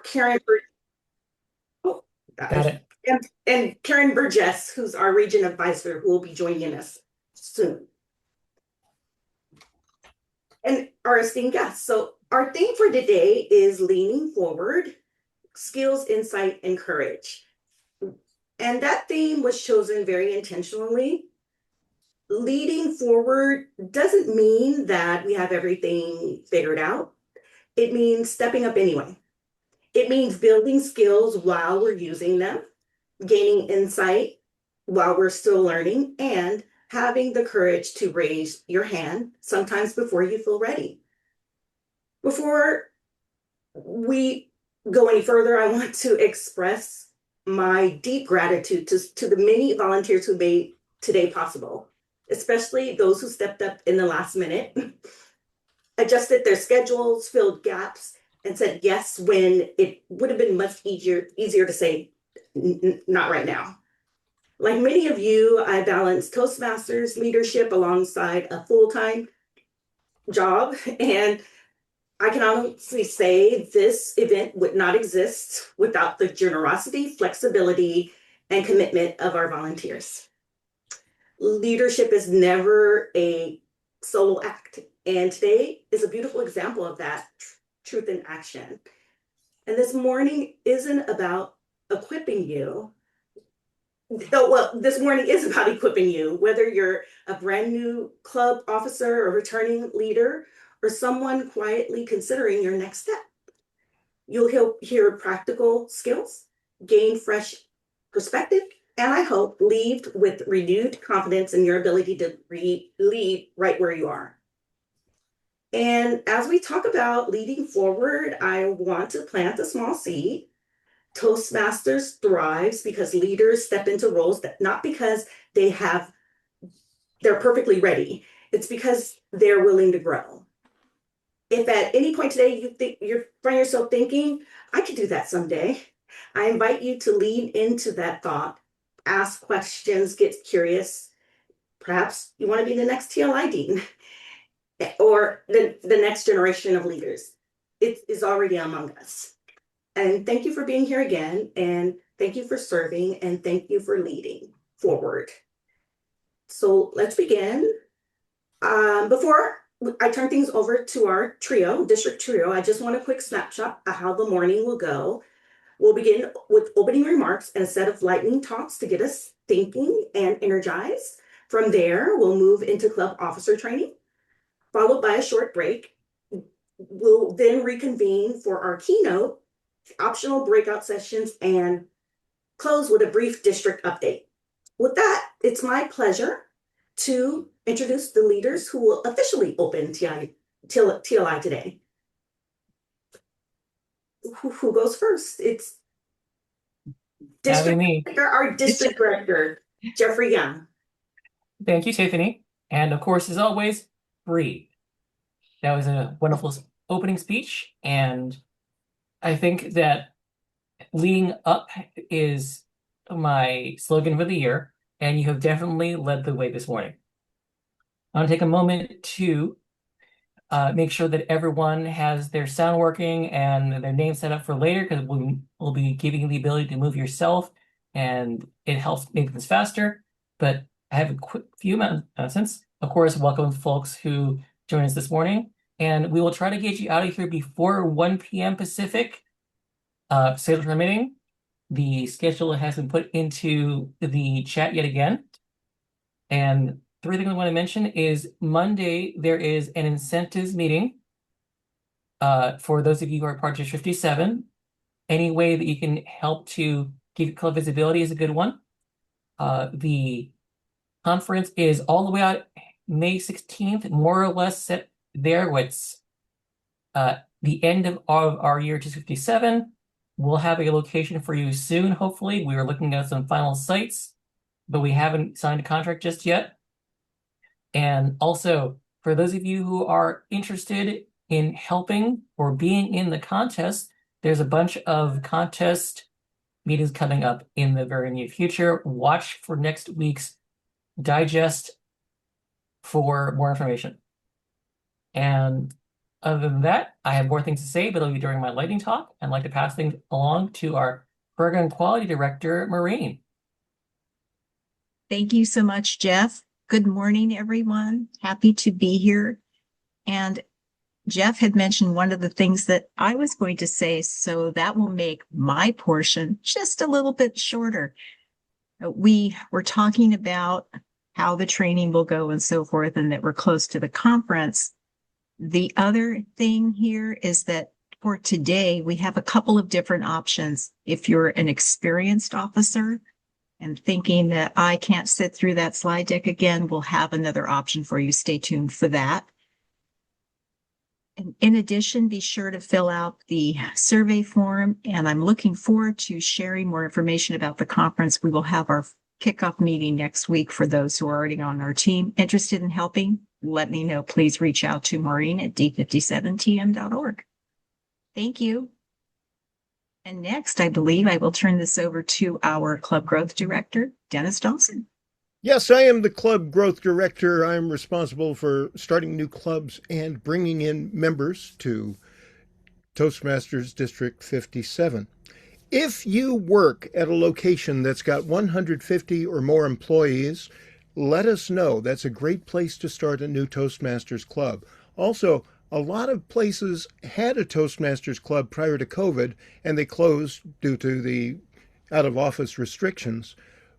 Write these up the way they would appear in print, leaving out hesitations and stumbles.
Karen, oh, Got it. and Karen Burgess, who's our region advisor, who will be joining us soon, and our esteemed guests. So our theme for today is leaning forward, skills, insight, and courage. And that theme was chosen very intentionally. Leading forward doesn't mean that we have everything figured out. It means stepping up anyway. It means building skills while we're using them, gaining insight while we're still learning, and having the courage to raise your hand sometimes before you feel ready. Before we go any further, I want to express my deep gratitude to the many volunteers who made today possible, especially those who stepped up in the last minute, adjusted their schedules, filled gaps, and said yes when it would have been much easier to say not right now. Like many of you, I balance Toastmasters leadership alongside a full-time job, and I can honestly say this event would not exist without the generosity, flexibility, and commitment of our volunteers. Leadership is never a solo act, and today is a beautiful example of that truth in action. And this morning isn't about equipping you. Oh, well, this morning is about equipping you, whether you're a brand new club officer or returning leader, or someone quietly considering your next step. You'll hear practical skills, gain fresh perspective, and I hope leave with renewed confidence in your ability to lead right where you are. And as we talk about leading forward, I want to plant a small seed. Toastmasters thrives because leaders step into roles that not because they're perfectly ready. It's because they're willing to grow. If at any point today you find yourself thinking, I could do that someday, I invite you to lean into that thought, ask questions, get curious. Perhaps you want to be the next TLI dean or the next generation of leaders. It is already among us. And thank you for being here again, and thank you for serving, and thank you for leading forward. So let's begin. Before I turn things over to our district trio, I just want a quick snapshot of how the morning will go. We'll begin with opening remarks and a set of lightning talks to get us thinking and energized. From there, we'll move into club officer training, followed by a short break. We'll then reconvene for our keynote, optional breakout sessions, and close with a brief district update. With that, it's my pleasure to introduce the leaders who will officially open TLI today. Who goes first? It's Having me. our district director, Jeffrey Young. Thank you, Tiffany. And of course, as always, breathe. That was a wonderful opening speech. And I think that leading up is my slogan for the year. And you have definitely led the way this morning. I want to take a moment to make sure that everyone has their sound working and their name set up for later, because we'll be giving you the ability to move yourself, and it helps make this faster. But I have a quick few announcements. Of course, welcome folks who joined us this morning, and we will try to get you out of here before 1 p.m. Pacific, schedule permitting. The schedule has been put into the chat yet again. And three things I want to mention is Monday, there is an incentives meeting for those of you who are part of District 57. Any way that you can help to give club visibility is a good one. The conference is all the way out May 16th, more or less set there. It's the end of our year 257. We'll have a location for you soon, hopefully. We are looking at some final sites, but we haven't signed a contract just yet. And also, for those of you who are interested in helping or being in the contest, there's a bunch of contest meetings coming up in the very near future. Watch for next week's digest for more information. And Other than that, I have more things to say, but it'll be during my lightning talk. I'd like to pass things along to our program quality director, Maureen. Thank you so much, Jeff. Good morning, everyone. Happy to be here. And Jeff had mentioned one of the things that I was going to say, so that will make my portion just a little bit shorter. We were talking about how the training will go and so forth, and that we're close to the conference. The other thing here is that for today, we have a couple of different options. If you're an experienced officer and thinking that I can't sit through that slide deck again, we'll have another option for you. Stay tuned for that. And in addition, be sure to fill out the survey form, and I'm looking forward to sharing more information about the conference. We will have our kickoff meeting next week for those who are already on our team. Interested in helping? Let me know. Please reach out to Maureen at d57tm.org. Thank you. And next, I believe I will turn this over to our Club Growth Director, Dennis Dawson. Yes, I am the Club Growth Director. I'm responsible for starting new clubs and bringing in members to Toastmasters District 57. If you work at a location that's got 150 or more employees, let us know. That's a great place to start a new Toastmasters club. Also, a lot of places had a Toastmasters club prior to COVID, and they closed due to the out-of-office restrictions.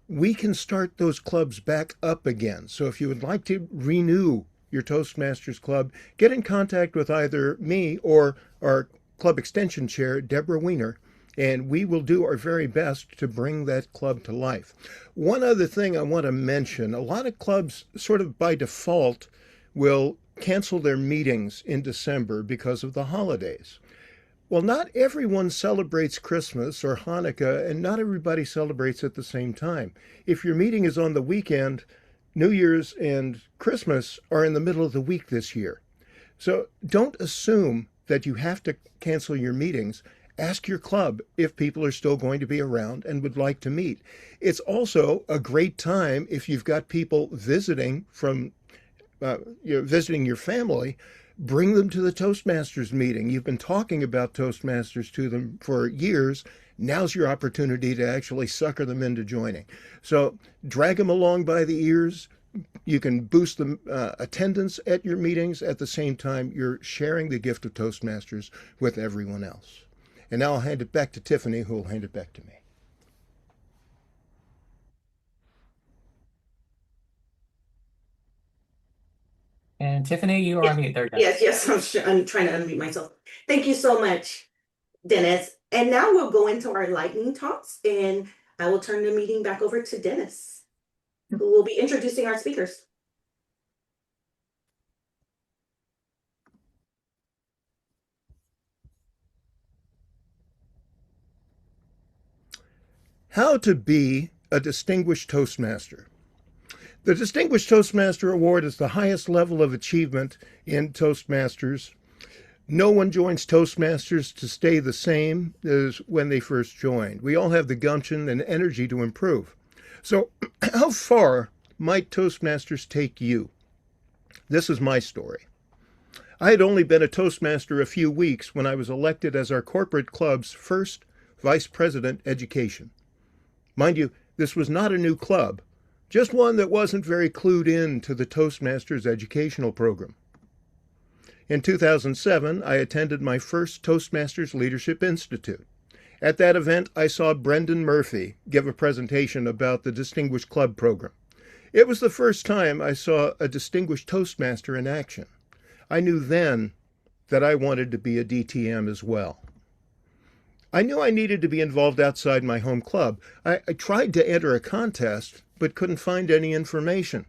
We can start those clubs back up again. So if you would like to renew your Toastmasters club, get in contact with either me or our club extension chair, Deborah Weiner, and we will do our very best to bring that club to life. One other thing I want to mention, a lot of clubs sort of by default will cancel their meetings in December because of the holidays. Well, not everyone celebrates Christmas or Hanukkah, and not everybody celebrates at the same time. If your meeting is on the weekend, New Year's and Christmas are in the middle of the week this year. So don't assume that you have to cancel your meetings. Ask your club if people are still going to be around and would like to meet. It's also a great time if you've got people visiting from visiting your family. Bring them to the Toastmasters meeting. You've been talking about Toastmasters to them for years. Now's your opportunity to actually sucker them into joining. So drag them along by the ears. You can boost the attendance at your meetings. At the same time, you're sharing the gift of Toastmasters with everyone else. And now I'll hand it back to Tiffany, who will hand it back to me. And Tiffany, you are on mute. There you go. Yes, I'm trying to unmute myself. Thank you so much, Dennis. And now we'll go into our lightning talks, and I will turn the meeting back over to Dennis, who will be introducing our speakers. How to be a distinguished Toastmaster. The Distinguished Toastmaster Award is the highest level of achievement in Toastmasters. No one joins Toastmasters to stay the same as when they first joined. We all have the gumption and energy to improve. So how far might Toastmasters take you? This is my story. I had only been a Toastmaster a few weeks when I was elected as our corporate club's first Vice President Education. Mind you, this was not a new club, just one that wasn't very clued in to the Toastmasters educational program. In 2007, I attended my first Toastmasters Leadership Institute. At that event, I saw Brendan Murphy give a presentation about the Distinguished Club program. It was the first time I saw a distinguished Toastmaster in action. I knew then that I wanted to be a DTM as well. I knew I needed to be involved outside my home club. I tried to enter a contest, but couldn't find any information.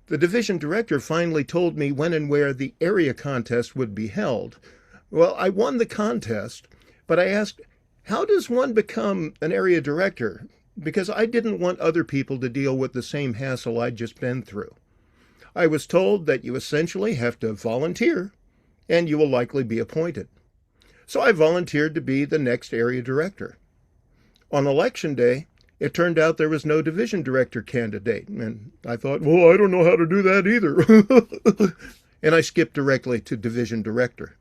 The division director finally told me when and where the area contest would be held. Well, I won the contest, but I asked, how does one become an area director? Because I didn't want other people to deal with the same hassle I'd just been through. I was told that you essentially have to volunteer, and you will likely be appointed. So I volunteered to be the next area director. On election day, it turned out there was no division director candidate, and I thought, well, I don't know how to do that either. and I skipped directly to division director.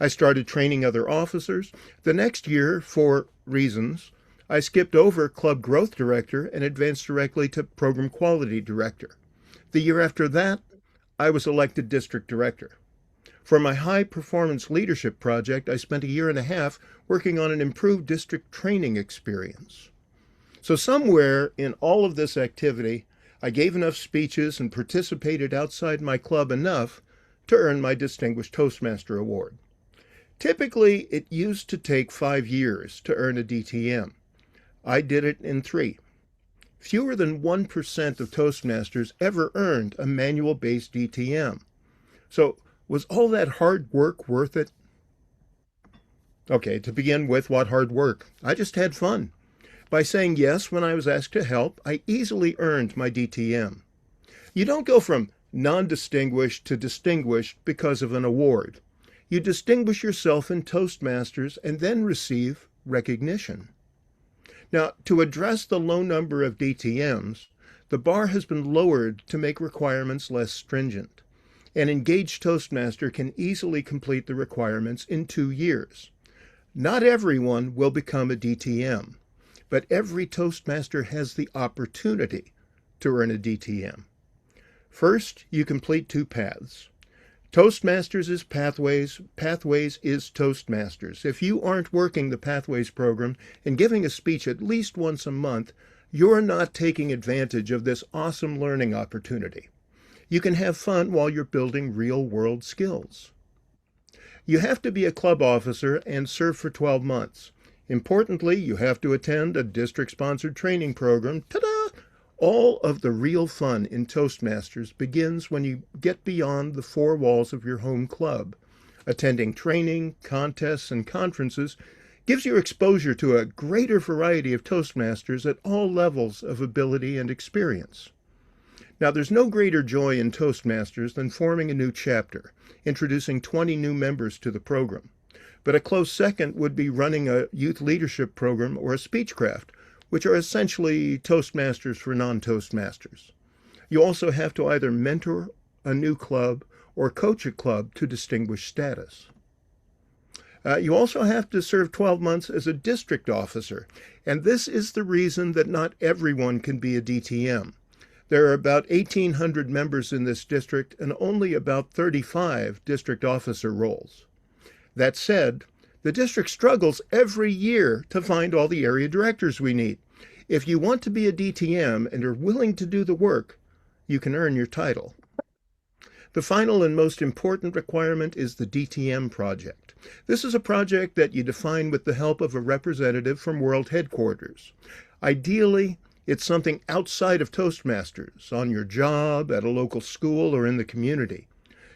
I started training other officers. The next year, for reasons, I skipped over club growth director and advanced directly to program quality director. The year after that, I was elected district director. For my high performance leadership project, I spent a year and a half working on an improved district training experience. So somewhere in all of this activity, I gave enough speeches and participated outside my club enough to earn my Distinguished Toastmaster Award. Typically, it used to take 5 years to earn a DTM. I did it in 3. Fewer than 1% of Toastmasters ever earned a manual-based DTM. So, was all that hard work worth it? Okay, to begin with, what hard work? I just had fun. By saying yes when I was asked to help, I easily earned my DTM. You don't go from non-distinguished to distinguished because of an award. You distinguish yourself in Toastmasters and then receive recognition. Now, to address the low number of DTMs, the bar has been lowered to make requirements less stringent. An engaged Toastmaster can easily complete the requirements in 2 years. Not everyone will become a DTM, but every Toastmaster has the opportunity to earn a DTM. First, you complete 2 paths. Toastmasters is Pathways, Pathways is Toastmasters. If you aren't working the Pathways program and giving a speech at least once a month, you're not taking advantage of this awesome learning opportunity. You can have fun while you're building real-world skills. You have to be a club officer and serve for 12 months. Importantly, you have to attend a district-sponsored training program. Ta-da! All of the real fun in Toastmasters begins when you get beyond the 4 walls of your home club. Attending training, contests, and conferences gives you exposure to a greater variety of Toastmasters at all levels of ability and experience. Now, there's no greater joy in Toastmasters than forming a new chapter, introducing 20 new members to the program. But a close second would be running a youth leadership program or a speechcraft, which are essentially Toastmasters for non-Toastmasters. You also have to either mentor a new club or coach a club to distinguished status. You also have to serve 12 months as a district officer, and this is the reason that not everyone can be a DTM. There are about 1,800 members in this district and only about 35 district officer roles. That said, the district struggles every year to find all the area directors we need. If you want to be a DTM and are willing to do the work, you can earn your title. The final and most important requirement is the DTM project. This is a project that you define with the help of a representative from World Headquarters. Ideally, it's something outside of Toastmasters, on your job, at a local school, or in the community.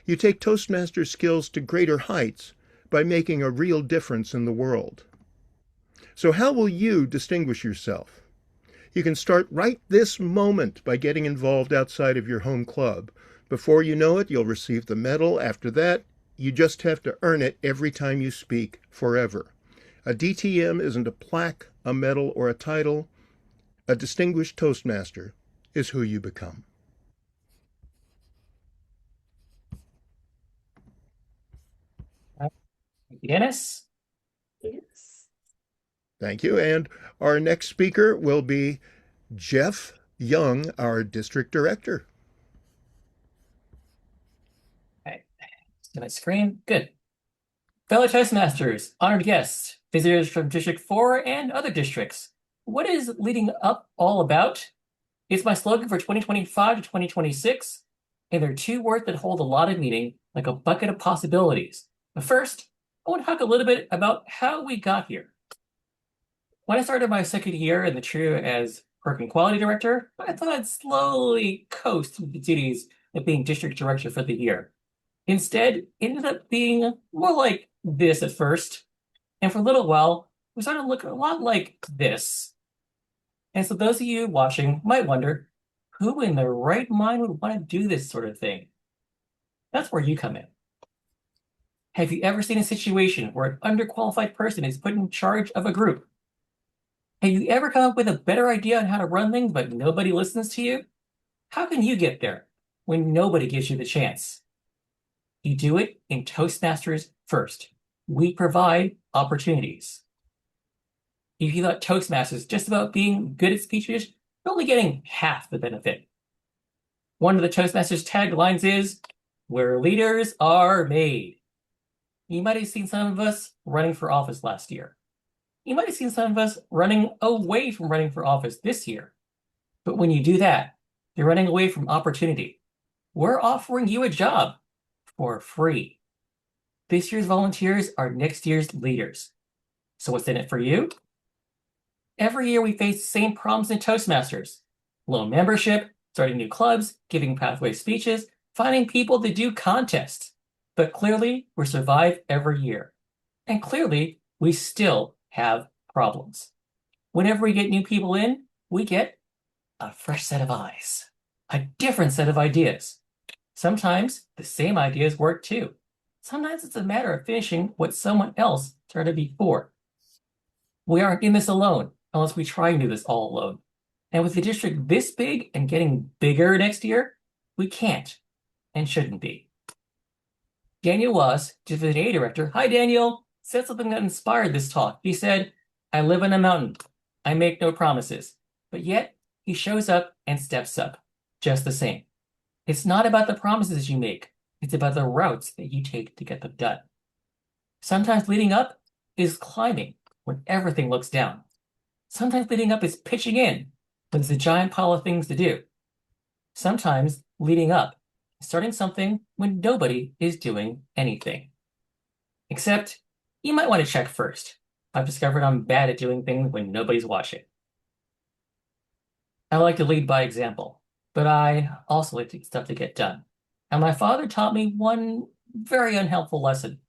You take Toastmasters skills to greater heights by making a real difference in the world. So how will you distinguish yourself? You can start right this moment by getting involved outside of your home club. Before you know it, you'll receive the medal. After that, you just have to earn it every time you speak forever. A DTM isn't a plaque, a medal, or a title. A distinguished Toastmaster is who you become. Dennis? Yes. Thank you. And our next speaker will be Jeff Young, our district director. Okay. See my screen? Good. Fellow Toastmasters, honored guests, visitors from District 4 and other districts. What is Leading Up all about? It's my slogan for 2025 to 2026, and there are 2 words that hold a lot of meaning, like a bucket of possibilities. But first, I want to talk a little bit about how we got here. When I started my second year in the trio as program quality director, I thought I'd slowly coast through the duties of being district director for the year. Instead, it ended up being more like this at first, and for a little while, we started looking a lot like this. And so those of you watching might wonder, who in their right mind would want to do this sort of thing? That's where you come in. Have you ever seen a situation where an underqualified person is put in charge of a group? Have you ever come up with a better idea on how to run things, but nobody listens to you? How can you get there when nobody gives you the chance? You do it in Toastmasters first. We provide opportunities. If you thought Toastmasters is just about being good at speeches, you're only getting half the benefit. One of the Toastmasters taglines is, "Where leaders are made." You might have seen some of us running for office last year. You might have seen some of us running away from running for office this year. But when you do that, you're running away from opportunity. We're offering you a job for free. This year's volunteers are next year's leaders. So what's in it for you? Every year we face the same problems in Toastmasters. Low membership, starting new clubs, giving pathway speeches, finding people to do contests. But clearly, we survive every year. And clearly, we still have problems. Whenever we get new people in, we get a fresh set of eyes, a different set of ideas. Sometimes the same ideas work too. Sometimes it's a matter of finishing what someone else started before. We aren't in this alone unless we try and do this all alone. And with the district this big and getting bigger next year, we can't and shouldn't be. Daniel Was, Division A Director, hi Daniel, said something that inspired this talk. He said, "I live on a mountain. I make no promises." But yet, he shows up and steps up, just the same. It's not about the promises you make. It's about the routes that you take to get them done. Sometimes leading up is climbing when everything looks down. Sometimes leading up is pitching in when there's a giant pile of things to do. Sometimes leading up is starting something when nobody is doing anything. Except, you might want to check first. I've discovered I'm bad at doing things when nobody's watching. I like to lead by example, but I also like stuff to get done. And my father taught me one very unhelpful lesson.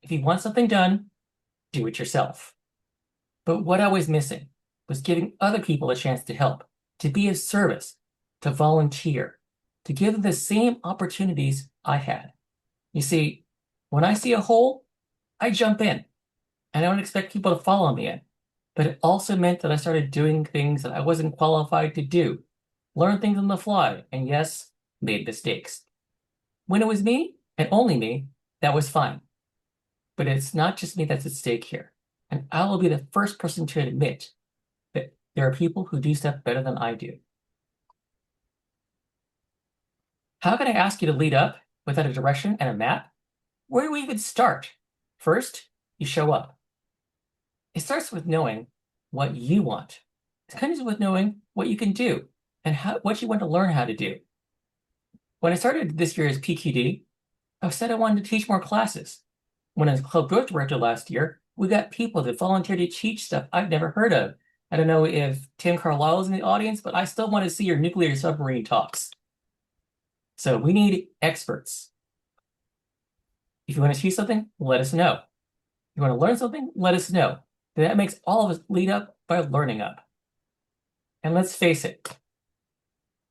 If you want something done, do it yourself. But what I was missing was giving other people a chance to help, to be of service, to volunteer, to give them the same opportunities I had. You see, when I see a hole, I jump in. I don't expect people to follow me in. But it also meant that I started doing things that I wasn't qualified to do, learn things on the fly, and yes, made mistakes. When it was me, and only me, that was fine. But it's not just me that's at stake here. And I will be the first person to admit that there are people who do stuff better than I do. How can I ask you to lead up without a direction and a map? Where do we even start? First, you show up. It starts with knowing what you want. It comes with knowing what you can do and what you want to learn how to do. When I started this year as PQD, I said I wanted to teach more classes. When I was club growth director last year, we got people that volunteered to teach stuff I've never heard of. I don't know if Tim Carlisle is in the audience, but I still want to see your nuclear submarine talks. So we need experts. If you want to teach something, let us know. If you want to learn something, let us know. That makes all of us lead up by learning up. And let's face it,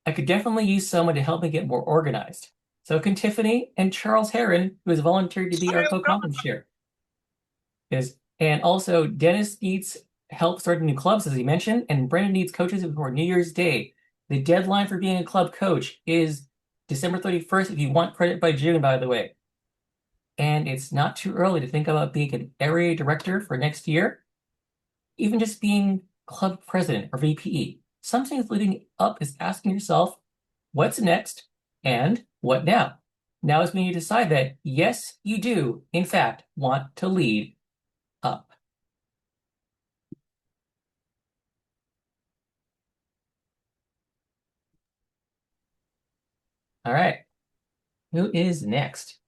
I could definitely use someone to help me get more organized. So can Tiffany and Charles Heron, who has volunteered to be our co-conference chair. And also Dennis needs help starting new clubs, as he mentioned, and Brendan needs coaches before New Year's Day. The deadline for being a club coach is December 31st if you want credit by June, by the way. And it's not too early to think about being an area director for next year. Even just being club president or VPE. Something leading up is asking yourself, what's next and what now? Now is when you decide that, yes, you do, in fact, want to lead up. All right. Who is next?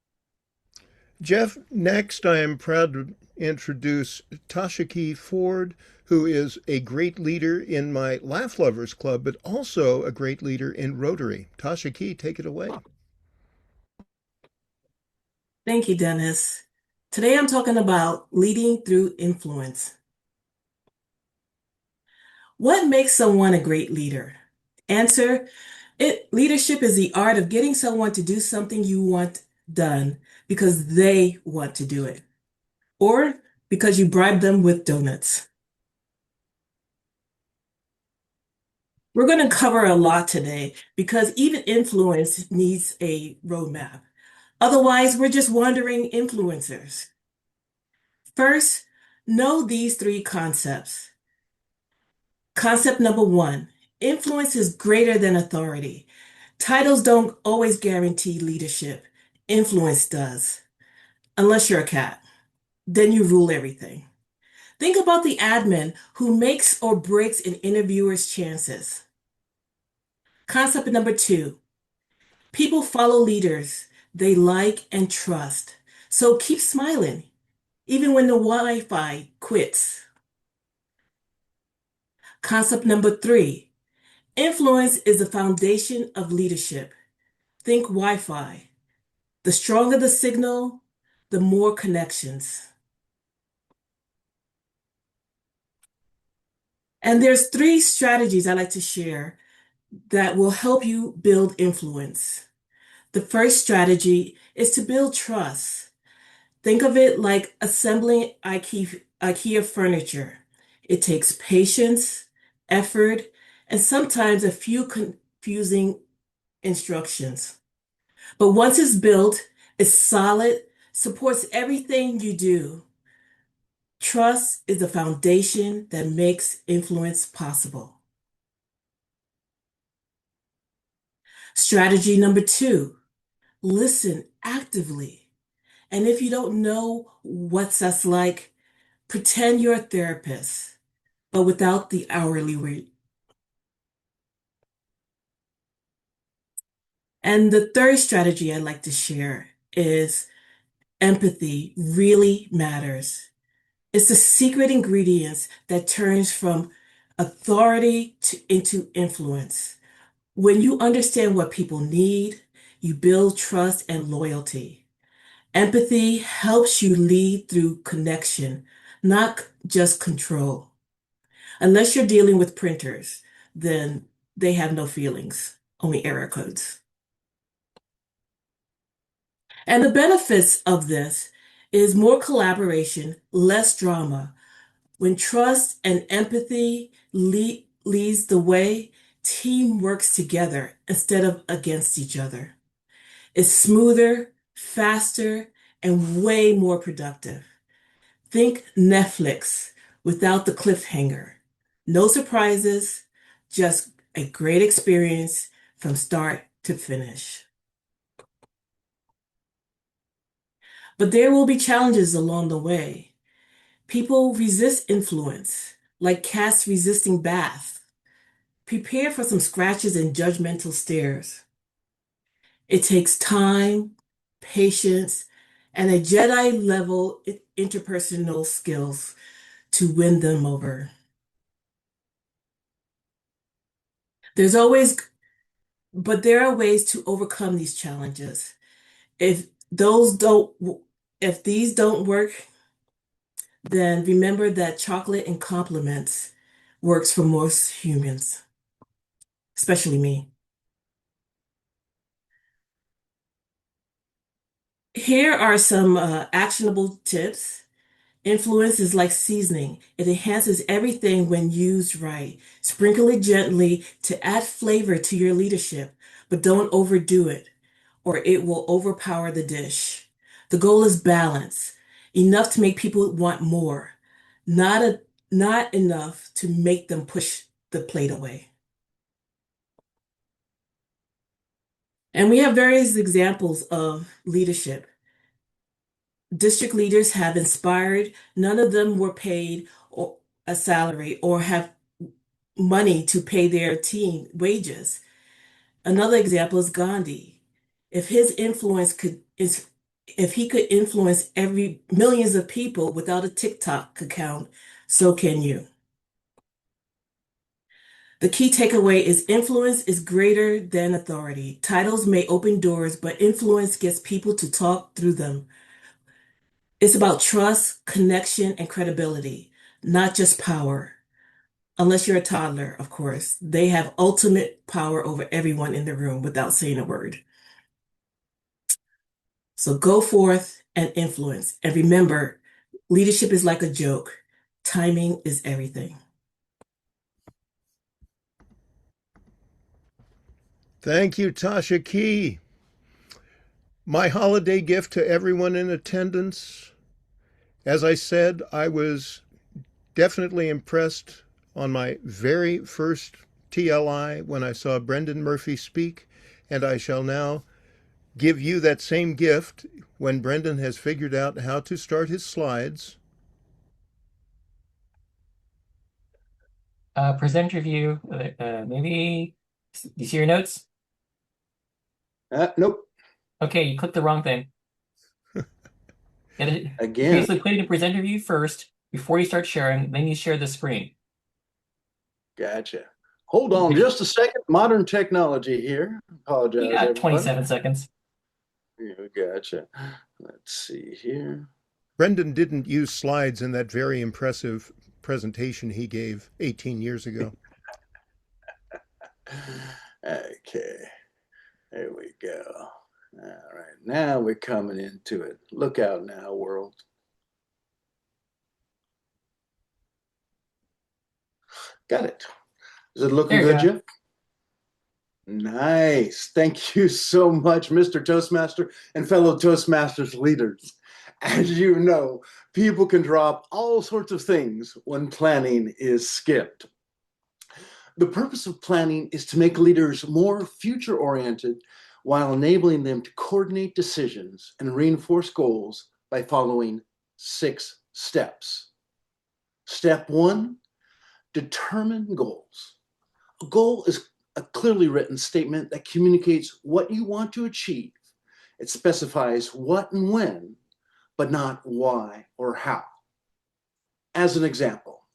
Jeff, next I am proud to introduce Tashaki Ford, who is a great leader in my Laugh Lovers Club, but also a great leader in Rotary. Tashaki, take it away. Thank you, Dennis. Today I'm talking about leading through influence. What makes someone a great leader? Answer, leadership is the art of getting someone to do something you want done because they want to do it, or because you bribe them with donuts. We're going to cover a lot today because even influence needs a roadmap. Otherwise, we're just wandering influencers. First, know these three concepts. Concept number one, influence is greater than authority. Titles don't always guarantee leadership. Influence does. Unless you're a cat, then you rule everything. Think about the admin who makes or breaks an interviewer's chances. Concept number two, people follow leaders they like and trust. So keep smiling, even when the Wi-Fi quits. Concept number three, influence is the foundation of leadership. Think Wi-Fi. The stronger the signal, the more connections. And there's three strategies I like to share that will help you build influence. The first strategy is to build trust. Think of it like assembling IKEA furniture. It takes patience, effort, and sometimes a few confusing instructions. But once it's built, it's solid, supports everything you do. Trust is the foundation that makes influence possible. Strategy number two, listen actively. And if you don't know what that's like, pretend you're a therapist, but without the hourly rate. And the third strategy I'd like to share is empathy really matters. It's the secret ingredients that turns from authority into influence. When you understand what people need, you build trust and loyalty. Empathy helps you lead through connection, not just control. Unless you're dealing with printers, then they have no feelings, only error codes. And the benefits of this is more collaboration, less drama. When trust and empathy leads the way, team works together instead of against each other. It's smoother, faster, and way more productive. Think Netflix without the cliffhanger. No surprises, just a great experience from start to finish. But there will be challenges along the way. People resist influence, like cats resisting bath. Prepare for some scratches and judgmental stares. It takes time, patience, and a Jedi level interpersonal skills to win them over. There's always, but there are ways to overcome these challenges. If those don't, if these don't work, then remember that chocolate and compliments works for most humans, especially me. Here are some actionable tips. Influence is like seasoning. It enhances everything when used right. Sprinkle it gently to add flavor to your leadership, but don't overdo it, or it will overpower the dish. The goal is balance, enough to make people want more, not enough to make them push the plate away. And we have various examples of leadership. District leaders have inspired, none of them were paid a salary or have money to pay their team wages. Another example is Gandhi. If his influence could is if he could influence every millions of people without a TikTok account, so can you. The key takeaway is influence is greater than authority. Titles may open doors, but influence gets people to talk through them. It's about trust, connection, and credibility, not just power. Unless you're a toddler, of course. They have ultimate power over everyone in the room without saying a word. So go forth and influence. And remember, leadership is like a joke. Timing is everything. Thank you, Tashaki. My holiday gift to everyone in attendance, as I said, I was definitely impressed on my very first TLI when I saw Brendan Murphy speak, and I shall now give you that same gift when Brendan has figured out how to start his slides. Presenter view. Maybe. You see your notes? Nope. Okay, you clicked the wrong thing. Again. Basically, put it in presenter view first before you start sharing. Then you share the screen. Gotcha. Hold on just a second. Modern technology here. Apologize, You got everybody. 27 seconds. Yeah, gotcha. Let's see here. Brendan didn't use slides in that very impressive presentation he gave 18 years ago. Okay. There we go. All right. Now we're coming into it. Look out now, world. Got it. Is it looking good, Jeff? Nice. Thank you so much, Mr. Toastmaster and fellow Toastmasters leaders. As you know, people can drop all sorts of things when planning is skipped. The purpose of planning is to make leaders more future-oriented while enabling them to coordinate decisions and reinforce goals by following 6 steps. Step 1, determine goals. A goal is a clearly written statement that communicates what you want to achieve. It specifies what and when, but not why or how. As an example,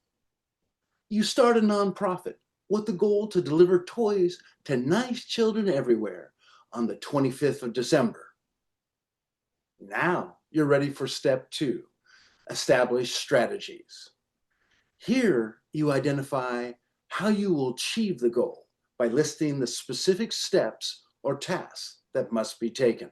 you start a nonprofit with the goal to deliver toys to nice children everywhere on the 25th of December. Now you're ready for step 2, establish strategies. Here you identify how you will achieve the goal by listing the specific steps or tasks that must be taken.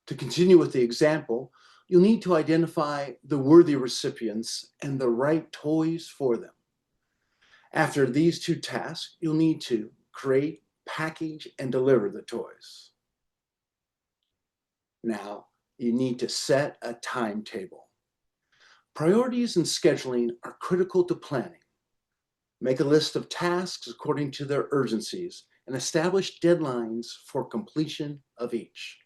To continue with the example, you'll need to identify the worthy recipients and the right toys for them. After these 2 tasks, you'll need to create, package, and deliver the toys. Now, you need to set a timetable. Priorities and scheduling are critical to planning. Make a list of tasks according to their urgencies and establish deadlines for completion of each.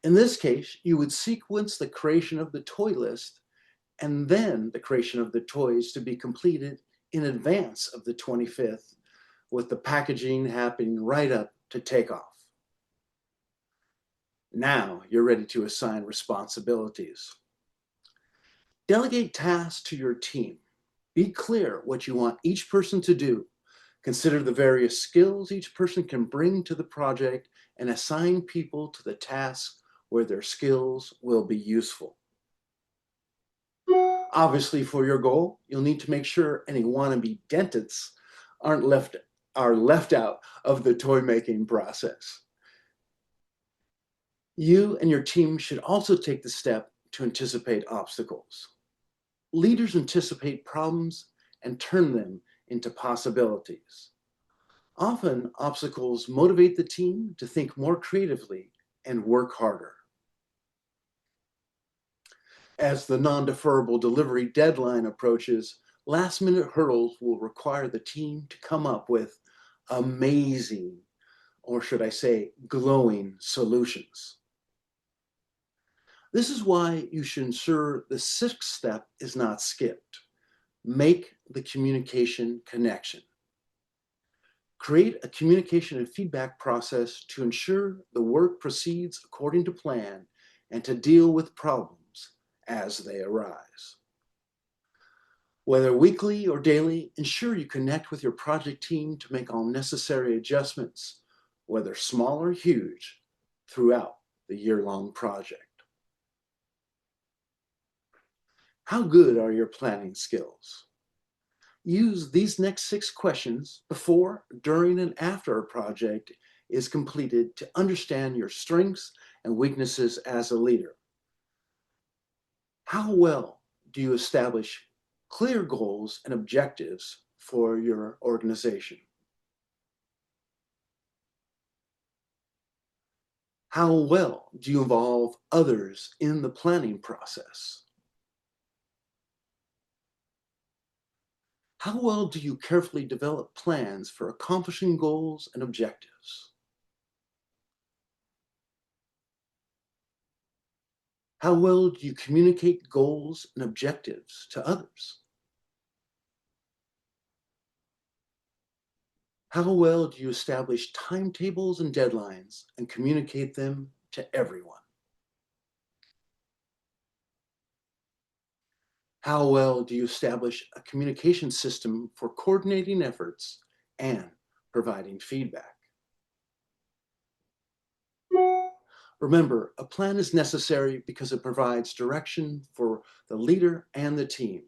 In this case, you would sequence the creation of the toy list and then the creation of the toys to be completed in advance of the 25th, with the packaging happening right up to takeoff. Now you're ready to assign responsibilities. Delegate tasks to your team. Be clear what you want each person to do. Consider the various skills each person can bring to the project and assign people to the tasks where their skills will be useful. Obviously, for your goal, you'll need to make sure any wannabe dentists are left out of the toy making process. You and your team should also take the step to anticipate obstacles. Leaders anticipate problems and turn them into possibilities. Often, obstacles motivate the team to think more creatively and work harder. As the non-deferrable delivery deadline approaches, last-minute hurdles will require the team to come up with amazing, or should I say, glowing solutions. This is why you should ensure the 6th step is not skipped. Make the communication connection. Create a communication and feedback process to ensure the work proceeds according to plan and to deal with problems as they arise. Whether weekly or daily, ensure you connect with your project team to make all necessary adjustments, whether small or huge, throughout the year-long project. How good are your planning skills? Use these next 6 questions before, during, and after a project is completed to understand your strengths and weaknesses as a leader. How well do you establish clear goals and objectives for your organization? How well do you involve others in the planning process? How well do you carefully develop plans for accomplishing goals and objectives? How well do you communicate goals and objectives to others? How well do you establish timetables and deadlines and communicate them to everyone? How well do you establish a communication system for coordinating efforts and providing feedback? Remember, a plan is necessary because it provides direction for the leader and the team.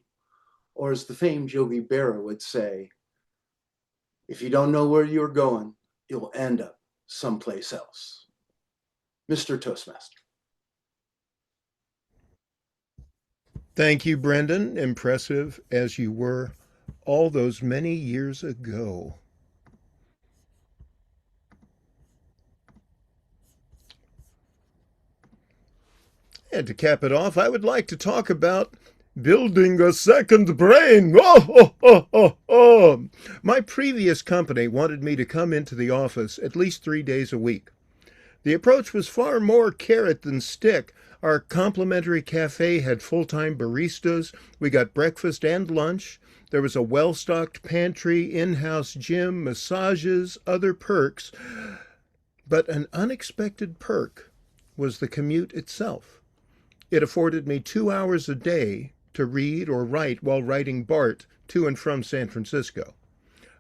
Or as the famed Yogi Berra would say, if you don't know where you're going, you'll end up someplace else. Mr. Toastmaster. Thank you, Brendan. Impressive as you were all those many years ago. And to cap it off, I would like to talk about building a second brain. My previous company wanted me to come into the office at least 3 days a week. The approach was far more carrot than stick. Our complimentary cafe had full-time baristas. We got breakfast and lunch. There was a well-stocked pantry, in-house gym, massages, other perks. But an unexpected perk was the commute itself. It afforded me 2 hours a day to read or write while riding BART to and from San Francisco.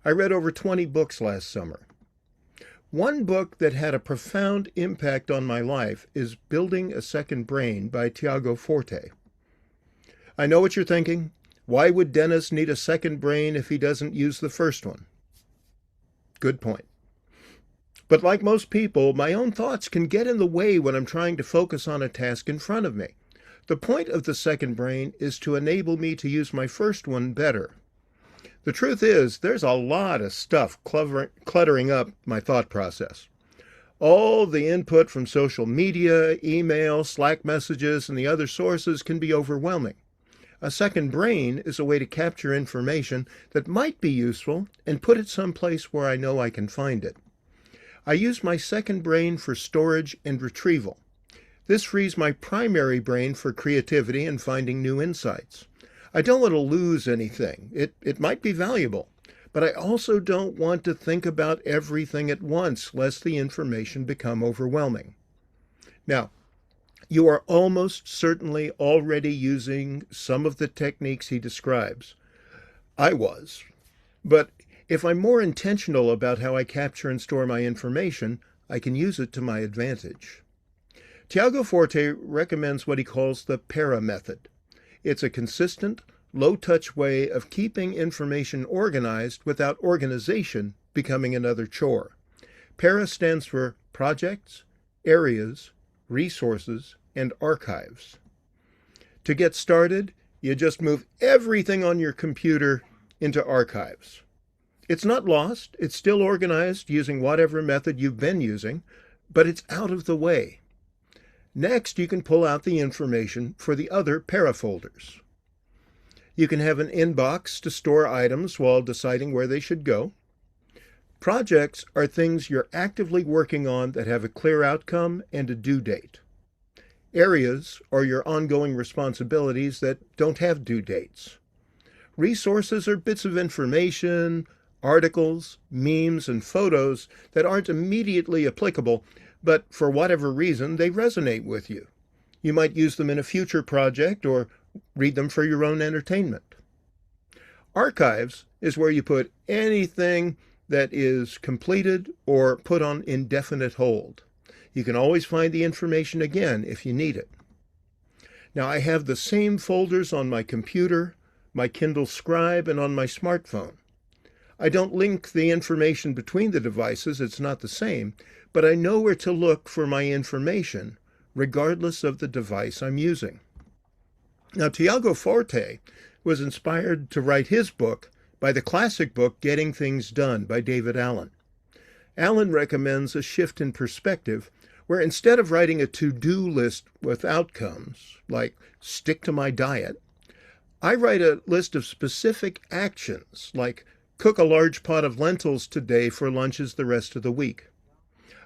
I read over 20 books last summer. One book that had a profound impact on my life is Building a Second Brain by Tiago Forte. I know what you're thinking. Why would Dennis need a second brain if he doesn't use the first one? Good point. But like most people, my own thoughts can get in the way when I'm trying to focus on a task in front of me. The point of the second brain is to enable me to use my first one better. The truth is, there's a lot of stuff cluttering up my thought process. All the input from social media, email, Slack messages, and the other sources can be overwhelming. A second brain is a way to capture information that might be useful and put it someplace where I know I can find it. I use my second brain for storage and retrieval. This frees my primary brain for creativity and finding new insights. I don't want to lose anything. It might be valuable, but I also don't want to think about everything at once, lest the information become overwhelming. Now, you are almost certainly already using some of the techniques he describes. I was. But if I'm more intentional about how I capture and store my information, I can use it to my advantage. Tiago Forte recommends what he calls the PARA method. It's a consistent, low-touch way of keeping information organized without organization becoming another chore. PARA stands for Projects, Areas, Resources, and Archives. To get started, you just move everything on your computer into Archives. It's not lost, it's still organized using whatever method you've been using, but it's out of the way. Next, you can pull out the information for the other parafolders. You can have an inbox to store items while deciding where they should go. Projects are things you're actively working on that have a clear outcome and a due date. Areas are your ongoing responsibilities that don't have due dates. Resources are bits of information, articles, memes, and photos that aren't immediately applicable, but for whatever reason, they resonate with you. You might use them in a future project or read them for your own entertainment. Archives is where you put anything that is completed or put on indefinite hold. You can always find the information again if you need it. Now, I have the same folders on my computer, my Kindle Scribe, and on my smartphone. I don't link the information between the devices, it's not the same, but I know where to look for my information, regardless of the device I'm using. Now, Tiago Forte was inspired to write his book by the classic book Getting Things Done by David Allen. Allen recommends a shift in perspective where instead of writing a to-do list with outcomes, like stick to my diet, I write a list of specific actions, like cook a large pot of lentils today for lunches the rest of the week.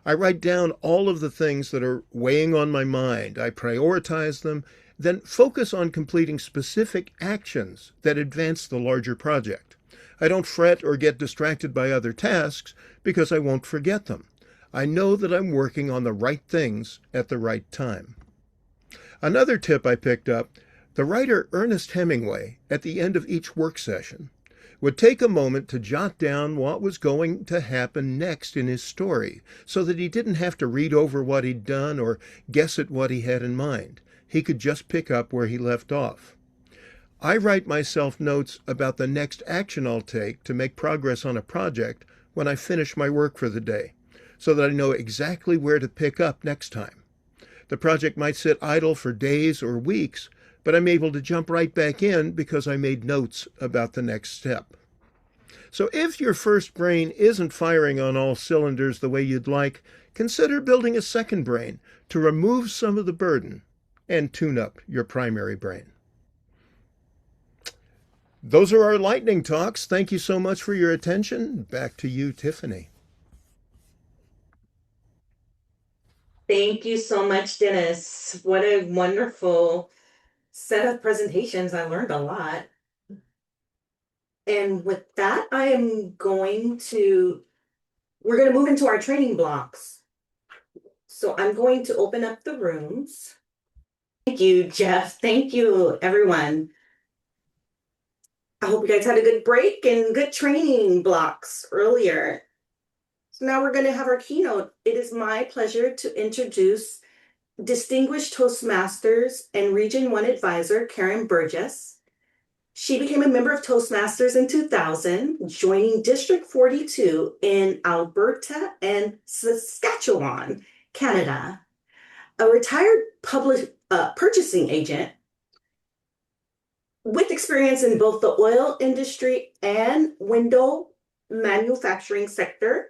I write down all of the things that are weighing on my mind. I prioritize them, then focus on completing specific actions that advance the larger project. I don't fret or get distracted by other tasks because I won't forget them. I know that I'm working on the right things at the right time. Another tip I picked up, the writer Ernest Hemingway, at the end of each work session, would take a moment to jot down what was going to happen next in his story so that he didn't have to read over what he'd done or guess at what he had in mind. He could just pick up where he left off. I write myself notes about the next action I'll take to make progress on a project when I finish my work for the day, so that I know exactly where to pick up next time. The project might sit idle for days or weeks, but I'm able to jump right back in because I made notes about the next step. So if your first brain isn't firing on all cylinders the way you'd like, consider building a second brain to remove some of the burden and tune up your primary brain. Those are our lightning talks. Thank you so much for your attention. Back to you, Tiffany. Thank you so much, Dennis. What a wonderful set of presentations. I learned a lot. And with that, we're going to move into our training blocks. So I'm going to open up the rooms. Thank you, Jeff. Thank you, everyone. I hope you guys had a good break and good training blocks earlier. So now we're going to have our keynote. It is my pleasure to introduce Distinguished Toastmasters and Region 1 Advisor, Karen Burgess. She became a member of Toastmasters in 2000, joining District 42 in Alberta and Saskatchewan, Canada. A retired purchasing agent with experience in both the oil industry and window manufacturing sector,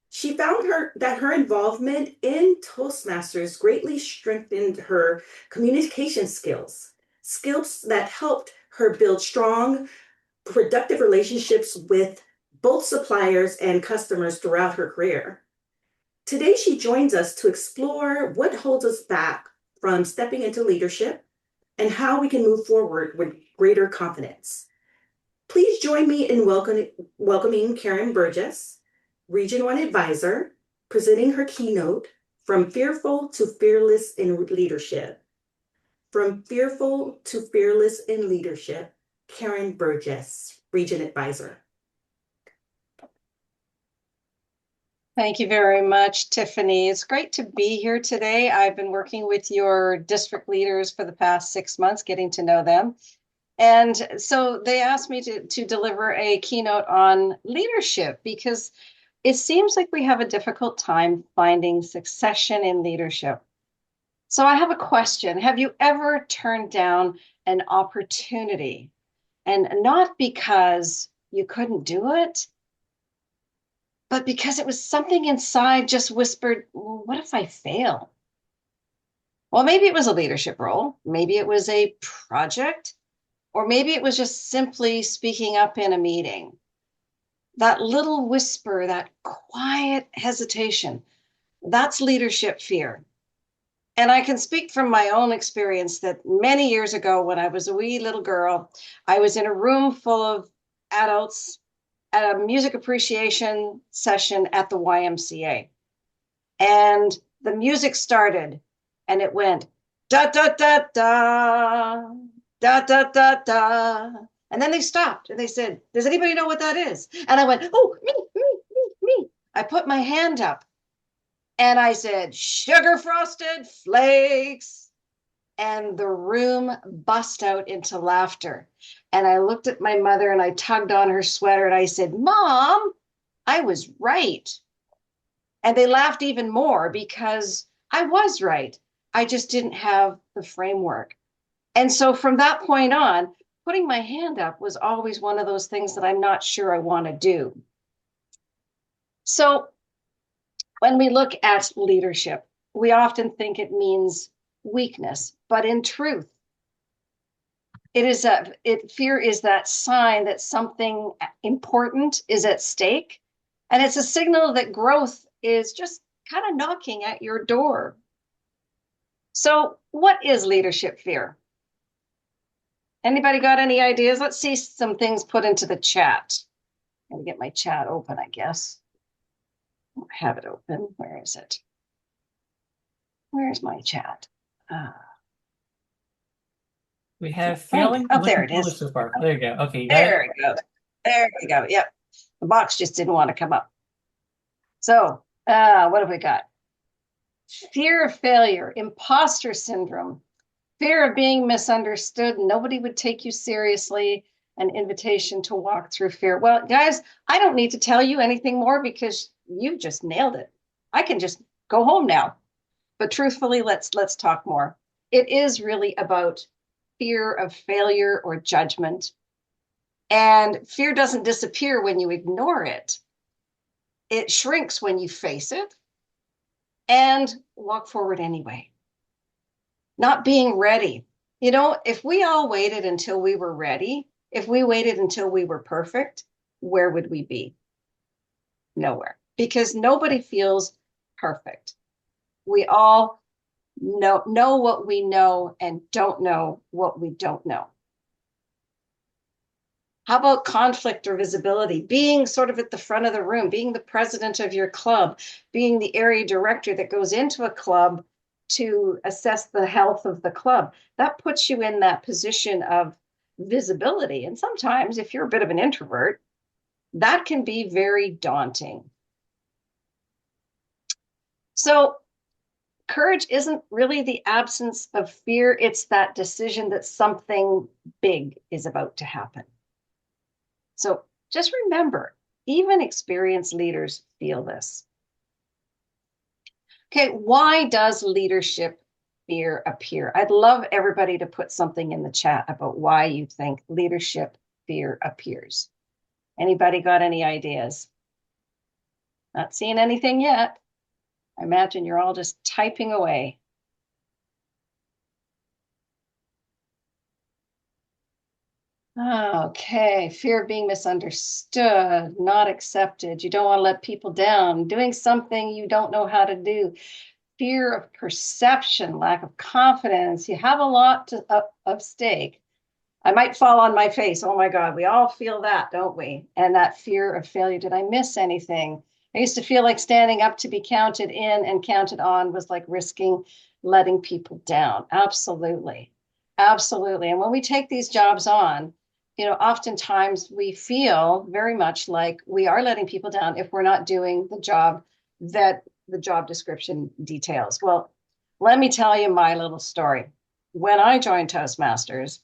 she found that her involvement in Toastmasters greatly strengthened her communication skills that helped her build strong, productive relationships with both suppliers and customers throughout her career. Today, she joins us to explore what holds us back from stepping into leadership and how we can move forward with greater confidence. Please join me in welcoming Karen Burgess, Region 1 Advisor, presenting her keynote, From Fearful to Fearless in Leadership. From Fearful to Fearless in Leadership, Karen Burgess, Region Advisor. Thank you very much, Tiffany. It's great to be here today. I've been working with your district leaders for the past 6 months, getting to know them. And so they asked me to deliver a keynote on leadership because it seems like we have a difficult time finding succession in leadership. So I have a question. Have you ever turned down an opportunity? And not because you couldn't do it, but because it was something inside just whispered, well, what if I fail? Well, maybe it was a leadership role. Maybe it was a project, or maybe it was just simply speaking up in a meeting. That little whisper, that quiet hesitation, that's leadership fear. And I can speak from my own experience that many years ago, when I was a wee little girl, I was in a room full of adults at a music appreciation session at the YMCA. And the music started and it went da da da da da da da da. And then they stopped and they said, does anybody know what that is? And I went, oh, me. I put my hand up and I said, sugar frosted flakes. And the room bust out into laughter. And I looked at my mother and I tugged on her sweater and I said, Mom, I was right. And they laughed even more because I was right. I just didn't have the framework. And so from that point on, putting my hand up was always one of those things that I'm not sure I want to do. So when we look at leadership, we often think it means weakness, but in truth, fear is that sign that something important is at stake. And it's a signal that growth is just kind of knocking at your door. So what is leadership fear? Anybody got any ideas? Let's see some things put into the chat. Let me get my chat open, I guess. I don't have it open. Where is it? Where's my chat? We have failing. Oh, there it looking is. so far. There you go. Okay, you got There it. we go. There we go. Yep. The box just didn't want to come up. So, what have we got? Fear of failure, imposter syndrome, fear of being misunderstood. Nobody would take you seriously. An invitation to walk through fear. Well, guys, I don't need to tell you anything more because you just nailed it. I can just go home now. But truthfully, let's talk more. It is really about fear of failure or judgment. And fear doesn't disappear when you ignore it. It shrinks when you face it and walk forward anyway. Not being ready. You know, if we all waited until we were ready, if we waited until we were perfect, where would we be? Nowhere, because nobody feels perfect. We all know what we know and don't know what we don't know. How about conflict or visibility? Being sort of at the front of the room, being the president of your club, being the area director that goes into a club to assess the health of the club. That puts you in that position of visibility. And sometimes, if you're a bit of an introvert, that can be very daunting. So, courage isn't really the absence of fear, it's that decision that something big is about to happen. So just remember, even experienced leaders feel this. Okay, why does leadership fear appear? I'd love everybody to put something in the chat about why you think leadership fear appears. Anybody got any ideas? Not seeing anything yet. I imagine you're all just typing away. Okay, fear of being misunderstood, not accepted. You don't want to let people down, doing something you don't know how to do. Fear of perception, lack of confidence. You have a lot of stake. I might fall on my face. Oh my God, we all feel that, don't we? And that fear of failure. Did I miss anything? I used to feel like standing up to be counted in and counted on was like risking letting people down. Absolutely. Absolutely. And when we take these jobs on, you know, oftentimes we feel very much like we are letting people down if we're not doing the job that the job description details. Well, let me tell you my little story. When I joined Toastmasters,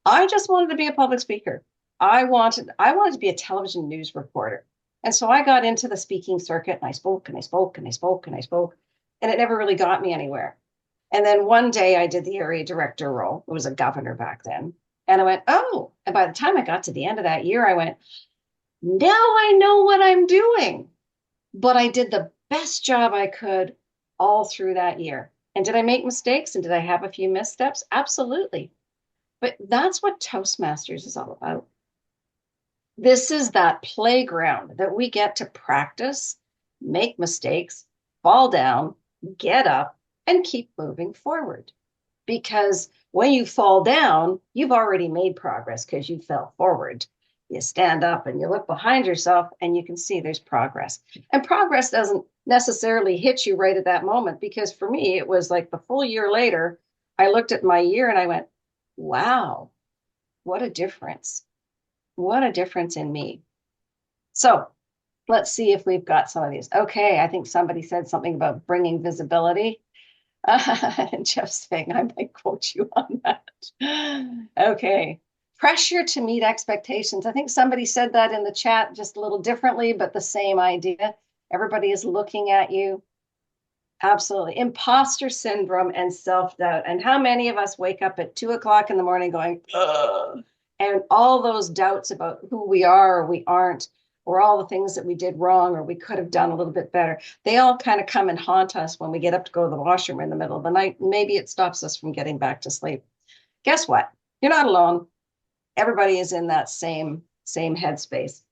I just wanted to be a public speaker. I wanted to be a television news reporter. And so I got into the speaking circuit and I spoke and I spoke and I spoke and I spoke, and it never really got me anywhere. And then one day I did the area director role. It was a governor back then. And I went, oh, and by the time I got to the end of that year, I went, now I know what I'm doing. But I did the best job I could all through that year. And did I make mistakes? And did I have a few missteps? Absolutely. But that's what Toastmasters is all about. This is that playground that we get to practice, make mistakes, fall down, get up, and keep moving forward. Because when you fall down, you've already made progress because you fell forward. You stand up and you look behind yourself and you can see there's progress. And progress doesn't necessarily hit you right at that moment, because for me, it was like the full year later, I looked at my year and I went, wow, what a difference. What a difference in me. So let's see if we've got some of these. Okay, I think somebody said something about bringing visibility. And Jeff's saying, I might quote you on that. Okay. Pressure to meet expectations. I think somebody said that in the chat just a little differently, but the same idea. Everybody is looking at you. Absolutely. Imposter syndrome and self-doubt. And how many of us wake up at 2 o'clock in the morning going, ugh, and all those doubts about who we are or we aren't or all the things that we did wrong or we could have done a little bit better, they all kind of come and haunt us when we get up to go to the washroom in the middle of the night. Maybe it stops us from getting back to sleep. Guess what? You're not alone. Everybody is in that same headspace.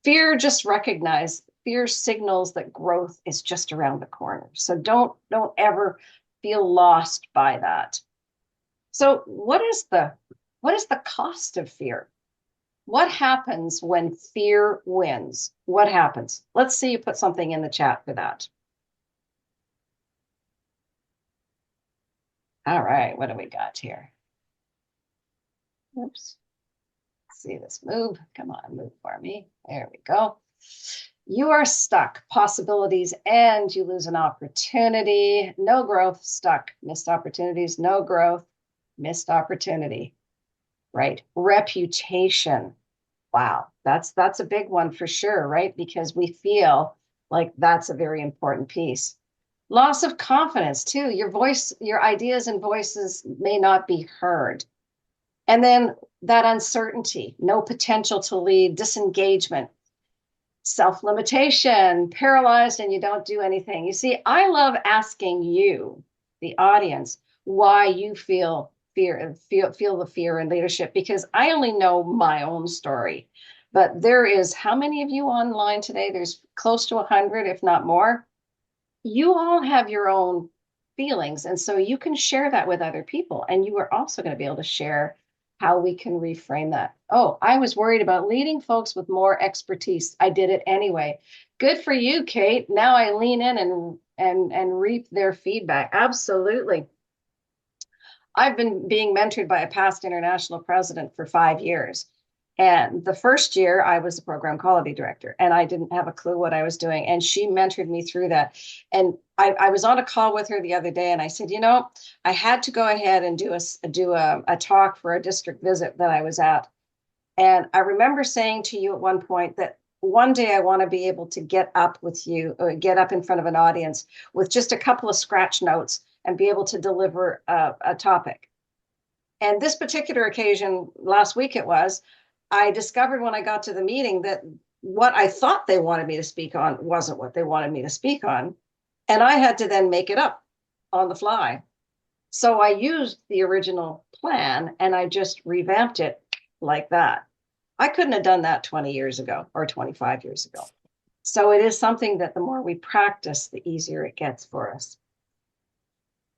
Fear, just recognize fear signals that growth is just around the corner. So don't ever feel lost by that. So what is the cost of fear? What happens when fear wins? What happens? Let's see you put something in the chat for that. All right, what do we got here? Oops. Let's see this move. Come on, move for me. There we go. You are stuck, possibilities, and you lose an opportunity. No growth, stuck, missed opportunities, no growth, missed opportunity, right? Reputation. Wow, that's a big one for sure, right? Because we feel like that's a very important piece. Loss of confidence too. Your voice, your ideas and voices may not be heard. And then that uncertainty, no potential to lead, disengagement, self-limitation, paralyzed, and you don't do anything. You see, I love asking you, the audience, why you feel the fear in leadership, because I only know my own story. But there is, how many of you online today? There's close to 100, if not more. You all have your own feelings, and so you can share that with other people, and you are also going to be able to share how we can reframe that. Oh, I was worried about leading folks with more expertise. I did it anyway. Good for you, Kate. Now I lean in and reap their feedback. Absolutely. I've been being mentored by a past international president for 5 years. And the first year I was the program quality director and I didn't have a clue what I was doing. And she mentored me through that. And I was on a call with her the other day and I said, you know, I had to go ahead and do a talk for a district visit that I was at. And I remember saying to you at one point that one day I want to be able to get up with you, or get up in front of an audience with just a couple of scratch notes and be able to deliver a topic. And this particular occasion, last week it was, I discovered when I got to the meeting that what I thought they wanted me to speak on wasn't what they wanted me to speak on. And I had to then make it up on the fly. So I used the original plan and I just revamped it like that. I couldn't have done that 20 years ago or 25 years ago. So it is something that the more we practice, the easier it gets for us.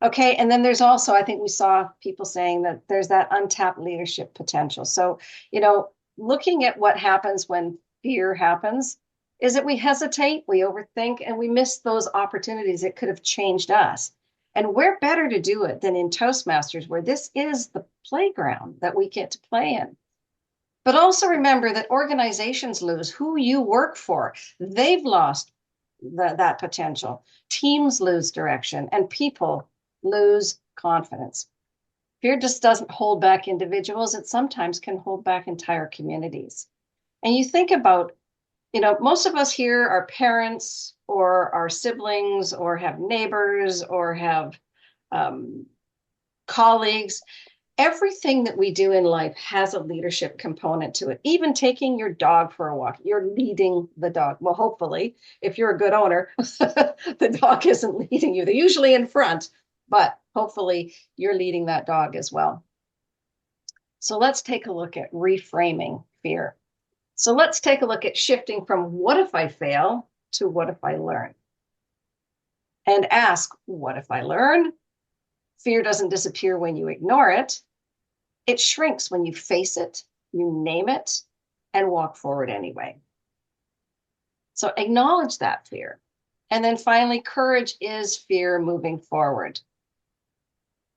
Okay, and then there's also, I think we saw people saying that there's that untapped leadership potential. So, you know, looking at what happens when fear happens is that we hesitate, we overthink, and we miss those opportunities that could have changed us. And where better to do it than in Toastmasters, where this is the playground that we get to play in. But also remember that organizations lose who you work for. They've lost that potential. Teams lose direction, and people lose confidence. Fear just doesn't hold back individuals. It sometimes can hold back entire communities. And you think about, you know, most of us here are parents or our siblings or have neighbors or have colleagues. Everything that we do in life has a leadership component to it. Even taking your dog for a walk, you're leading the dog. Well, hopefully, if you're a good owner, the dog isn't leading you. They're usually in front, but hopefully you're leading that dog as well. So let's take a look at reframing fear. So let's take a look at shifting from what if I fail to what if I learn? And ask, what if I learn? Fear doesn't disappear when you ignore it. It shrinks when you face it, you name it, and walk forward anyway. So acknowledge that fear. And then finally, courage is fear moving forward.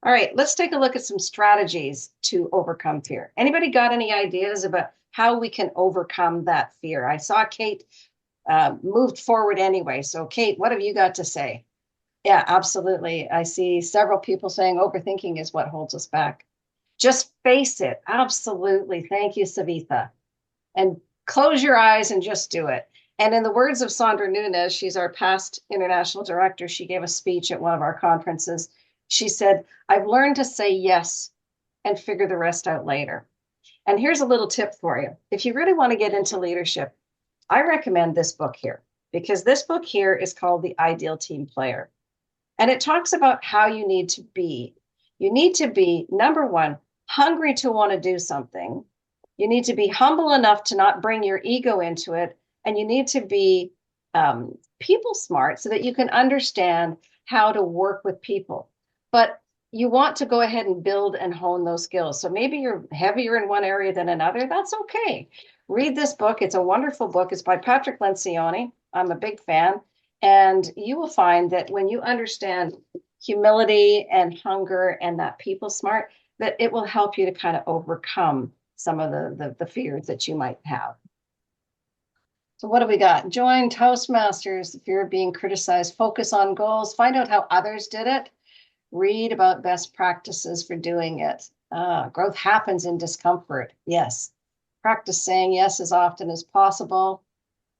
All right, let's take a look at some strategies to overcome fear. Anybody got any ideas about how we can overcome that fear? I saw Kate moved forward anyway. So Kate, what have you got to say? Yeah, absolutely. I see several people saying overthinking is what holds us back. Just face it. Absolutely. Thank you, Savitha. And close your eyes and just do it. And in the words of Sandra Nunez, she's our past international director. She gave a speech at one of our conferences. She said, I've learned to say yes and figure the rest out later. And here's a little tip for you. If you really want to get into leadership, I recommend this book here because this book here is called The Ideal Team Player. And it talks about how you need to be. You need to be, number one, hungry to want to do something. You need to be humble enough to not bring your ego into it. And you need to be people smart so that you can understand how to work with people. But you want to go ahead and build and hone those skills. So maybe you're heavier in one area than another. That's okay. Read this book. It's a wonderful book. It's by Patrick Lencioni. I'm a big fan. And you will find that when you understand humility and hunger and that people smart, that it will help you to kind of overcome some of the fears that you might have. So what do we got? Join Toastmasters, the fear of being criticized, focus on goals, find out how others did it, read about best practices for doing it. Growth happens in discomfort. Yes. Practice saying yes as often as possible.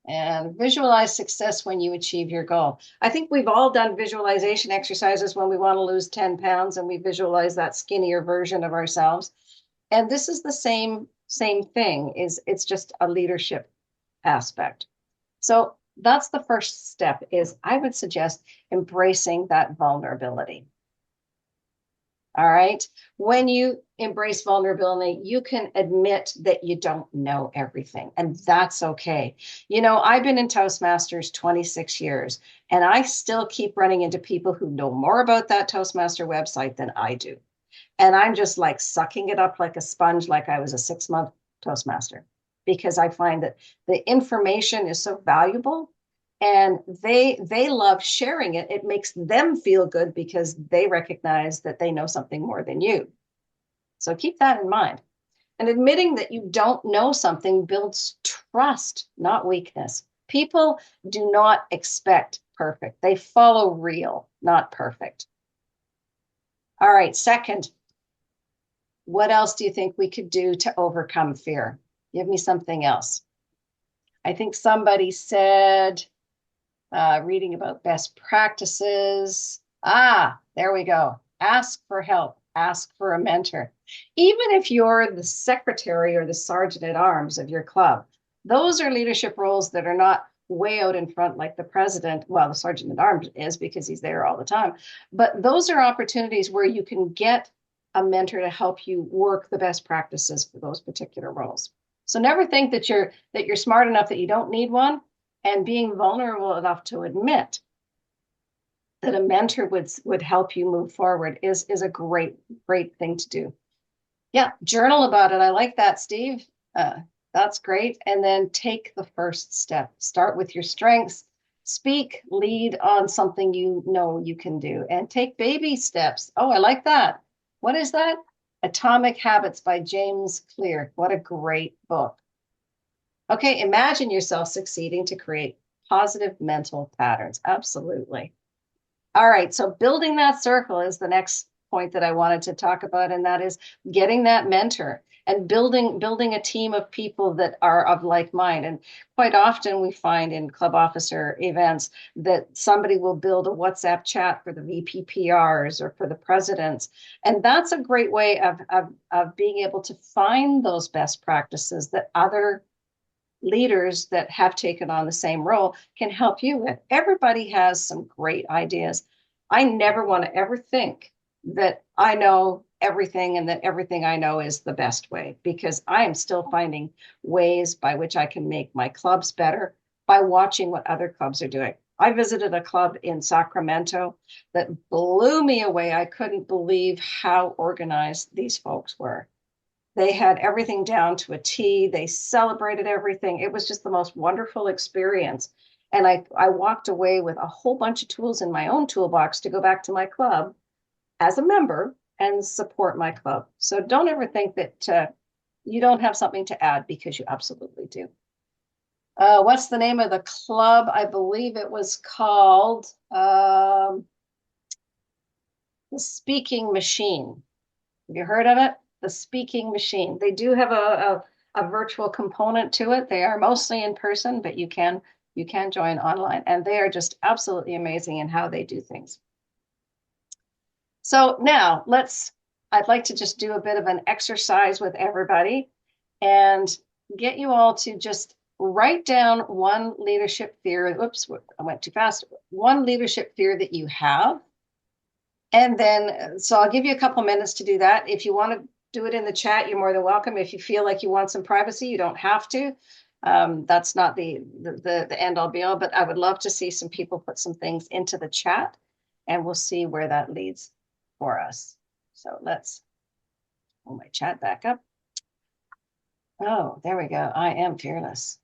And visualize success when you achieve your goal. I think we've all done visualization exercises when we want to lose 10 pounds and we visualize that skinnier version of ourselves. And this is the same thing. It's just a leadership aspect. So that's the first step is I would suggest embracing that vulnerability. All right. When you embrace vulnerability, you can admit that you don't know everything, and that's okay. You know, I've been in Toastmasters 26 years, and I still keep running into people who know more about that Toastmaster website than I do. And I'm just like sucking it up like a sponge, like I was a 6-month Toastmaster, because I find that the information is so valuable. And they love sharing it. It makes them feel good because they recognize that they know something more than you. So keep that in mind. And admitting that you don't know something builds trust, not weakness. People do not expect perfect. They follow real, not perfect. All right, second, what else do you think we could do to overcome fear? Give me something else. I think somebody said, reading about best practices. There we go. Ask for help. Ask for a mentor. Even if you're the secretary or the sergeant at arms of your club, those are leadership roles that are not way out in front like the president. Well, the sergeant at arms is because he's there all the time. But those are opportunities where you can get a mentor to help you work the best practices for those particular roles. So never think that you're smart enough that you don't need one. And being vulnerable enough to admit that a mentor would help you move forward is a great thing to do. Yeah, journal about it. I like that, Steve. That's great. And then take the first step. Start with your strengths. Speak, lead on something you know you can do, and take baby steps. Oh, I like that. What is that? Atomic Habits by James Clear. What a great book. Okay, imagine yourself succeeding to create positive mental patterns. Absolutely. All right, so building that circle is the next point that I wanted to talk about, and that is getting that mentor and building a team of people that are of like mind. And quite often we find in club officer events that somebody will build a WhatsApp chat for the VPPRs or for the presidents. And that's a great way of being able to find those best practices that other leaders that have taken on the same role can help you with. Everybody has some great ideas. I never want to ever think that I know everything and that everything I know is the best way, because I am still finding ways by which I can make my clubs better by watching what other clubs are doing. I visited a club in Sacramento that blew me away. I couldn't believe how organized these folks were. They had everything down to a T. They celebrated everything. It was just the most wonderful experience. And I walked away with a whole bunch of tools in my own toolbox to go back to my club as a member and support my club. So don't ever think that you don't have something to add, because you absolutely do. What's the name of the club? I believe it was called The Speaking Machine. Have you heard of it? The Speaking Machine. They do have a virtual component to it. They are mostly in person, but you can join online, and they are just absolutely amazing in how they do things. So now I'd like to just do a bit of an exercise with everybody and get you all to just write down one leadership fear. Oops, I went too fast. One leadership fear that you have. And then, so I'll give you a couple minutes to do that. If you want to do it in the chat, you're more than welcome. If you feel like you want some privacy, you don't have to. That's not the end all be all, but I would love to see some people put some things into the chat, and we'll see where that leads for us. So let's pull my chat back up. Oh, there we go. I am fearless.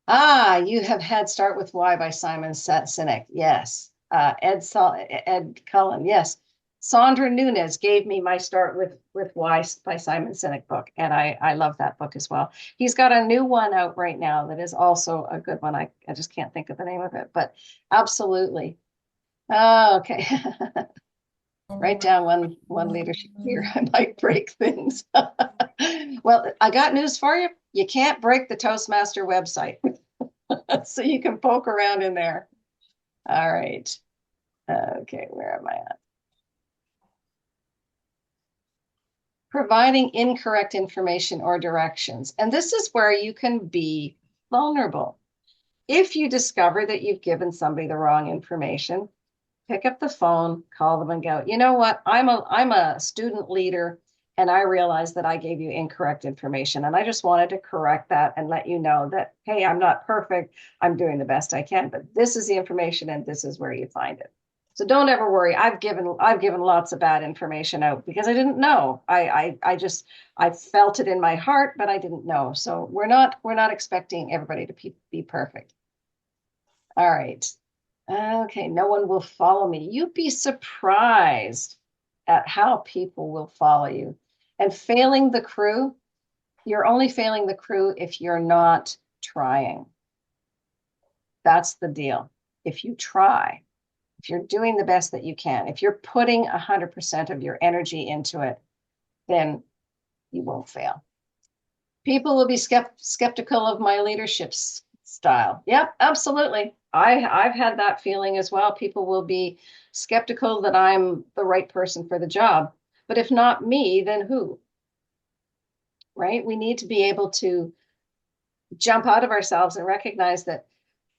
You have had Start With Why by Simon Sinek. Yes. Ed Cullen. Yes. Sandra Nunes gave me my Start With Why by Simon Sinek book, and I love that book as well. He's got a new one out right now that is also a good one. I just can't think of the name of it, but absolutely. Okay. Write down one leadership fear. I might break things. Well, I got news for you. You can't break the Toastmaster website. So you can poke around in there. All right. Okay, where am I at? Providing incorrect information or directions. And this is where you can be vulnerable. If you discover that you've given somebody the wrong information, pick up the phone, call them and go, you know what? I'm a student leader, and I realized that I gave you incorrect information. And I just wanted to correct that and let you know that, hey, I'm not perfect. I'm doing the best I can, but this is the information and this is where you find it. So don't ever worry. I've given lots of bad information out because I didn't know. I felt it in my heart, but I didn't know. So we're not expecting everybody to be perfect. All right. Okay, no one will follow me. You'd be surprised at how people will follow you. And failing the crew, you're only failing the crew if you're not trying. That's the deal. If you try, if you're doing the best that you can, if you're putting 100% of your energy into it, then you won't fail. People will be skeptical of my leadership style. Yep, absolutely. I've had that feeling as well. People will be skeptical that I'm the right person for the job. But if not me, then who? Right? We need to be able to jump out of ourselves and recognize that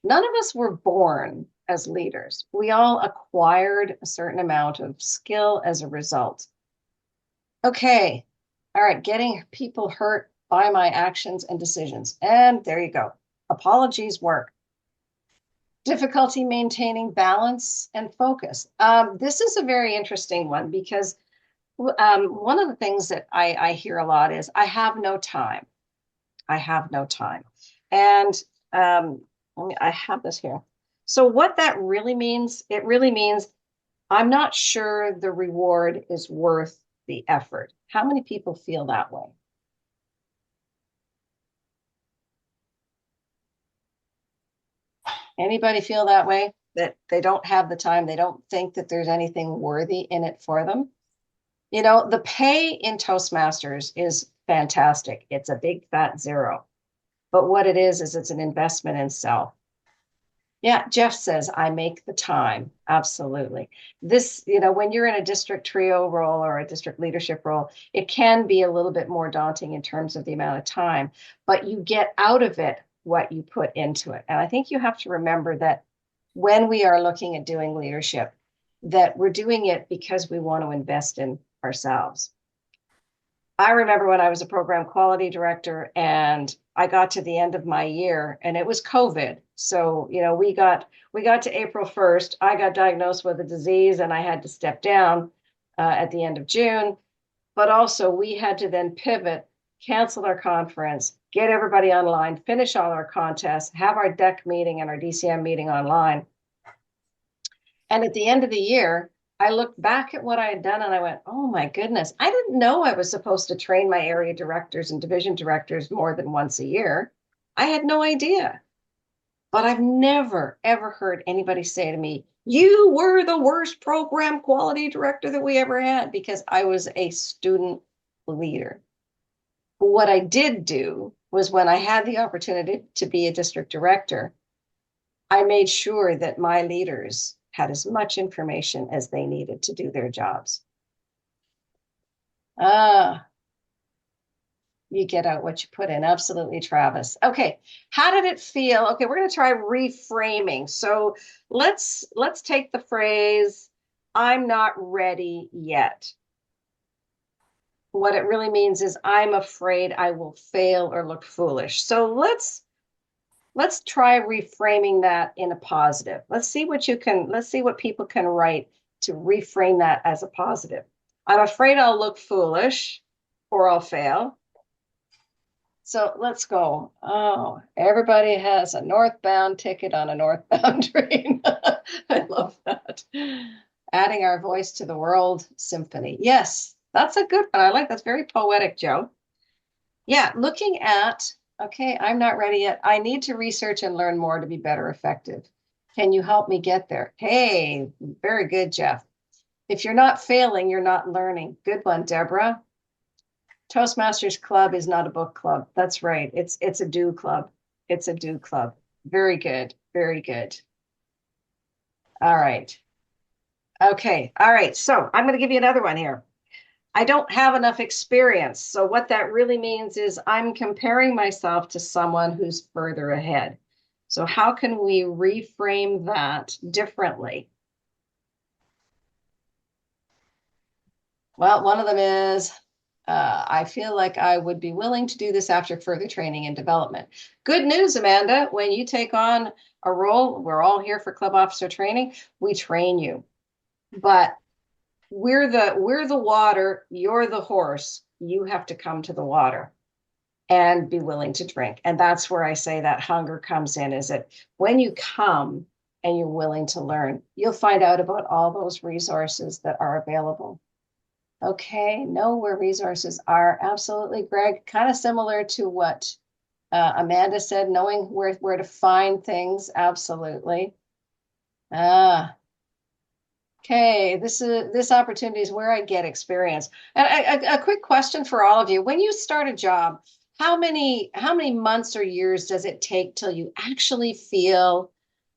none of us were born as leaders. We all acquired a certain amount of skill as a result. Okay. All right. Getting people hurt by my actions and decisions. And there you go. Apologies work. Difficulty maintaining balance and focus. This is a very interesting one because one of the things that I hear a lot is, I have no time. I have no time. And I have this here. So what that really means, it really means I'm not sure the reward is worth the effort. How many people feel that way? Anybody feel that way? That they don't have the time, they don't think that there's anything worthy in it for them? You know, the pay in Toastmasters is fantastic. It's a big fat zero. But what it is it's an investment in self. Yeah, Jeff says, I make the time. Absolutely. This, you know, when you're in a district trio role or a district leadership role, it can be a little bit more daunting in terms of the amount of time, but you get out of it what you put into it. And I think you have to remember that when we are looking at doing leadership, that we're doing it because we want to invest in ourselves. I remember when I was a program quality director and I got to the end of my year and it was COVID. So, you know, we got to April 1st. I got diagnosed with a disease and I had to step down at the end of June. But also we had to then pivot, cancel our conference, get everybody online, finish all our contests, have our DEC meeting and our DCM meeting online. And at the end of the year, I looked back at what I had done and I went, oh my goodness, I didn't know I was supposed to train my area directors and division directors more than once a year. I had no idea. But I've never, ever heard anybody say to me, you were the worst program quality director that we ever had, because I was a student leader. What I did do was, when I had the opportunity to be a district director, I made sure that my leaders had as much information as they needed to do their jobs. You get out what you put in. Absolutely, Travis. Okay, how did it feel? Okay, we're going to try reframing. So let's take the phrase, I'm not ready yet. What it really means is I'm afraid I will fail or look foolish. So let's try reframing that in a positive. Let's see what people can write to reframe that as a positive. I'm afraid I'll look foolish or I'll fail. So let's go. Oh, everybody has a northbound ticket on a northbound train. I love that. Adding our voice to the world symphony. Yes, that's a good one. I like that's very poetic, Joe. Yeah, looking at, okay, I'm not ready yet. I need to research and learn more to be better effective. Can you help me get there? Hey, very good, Jeff. If you're not failing, you're not learning. Good one, Deborah. Toastmasters Club is not a book club. That's right. It's a do club. It's a do club. Very good. Very good. All right. Okay. All right. So I'm going to give you another one here. I don't have enough experience. So what that really means is I'm comparing myself to someone who's further ahead. So how can we reframe that differently? Well, one of them is, I feel like I would be willing to do this after further training and development. Good news, Amanda, when you take on a role, we're all here for club officer training, we train you. But we're the water, you're the horse. You have to come to the water and be willing to drink. And that's where I say that hunger comes in, is that when you come and you're willing to learn, you'll find out about all those resources that are available. Okay, know where resources are. Absolutely, Greg. Kind of similar to what Amanda said, knowing where to find things. Absolutely. Okay, this opportunity is where I get experience. And a quick question for all of you: when you start a job, how many months or years does it take till you actually feel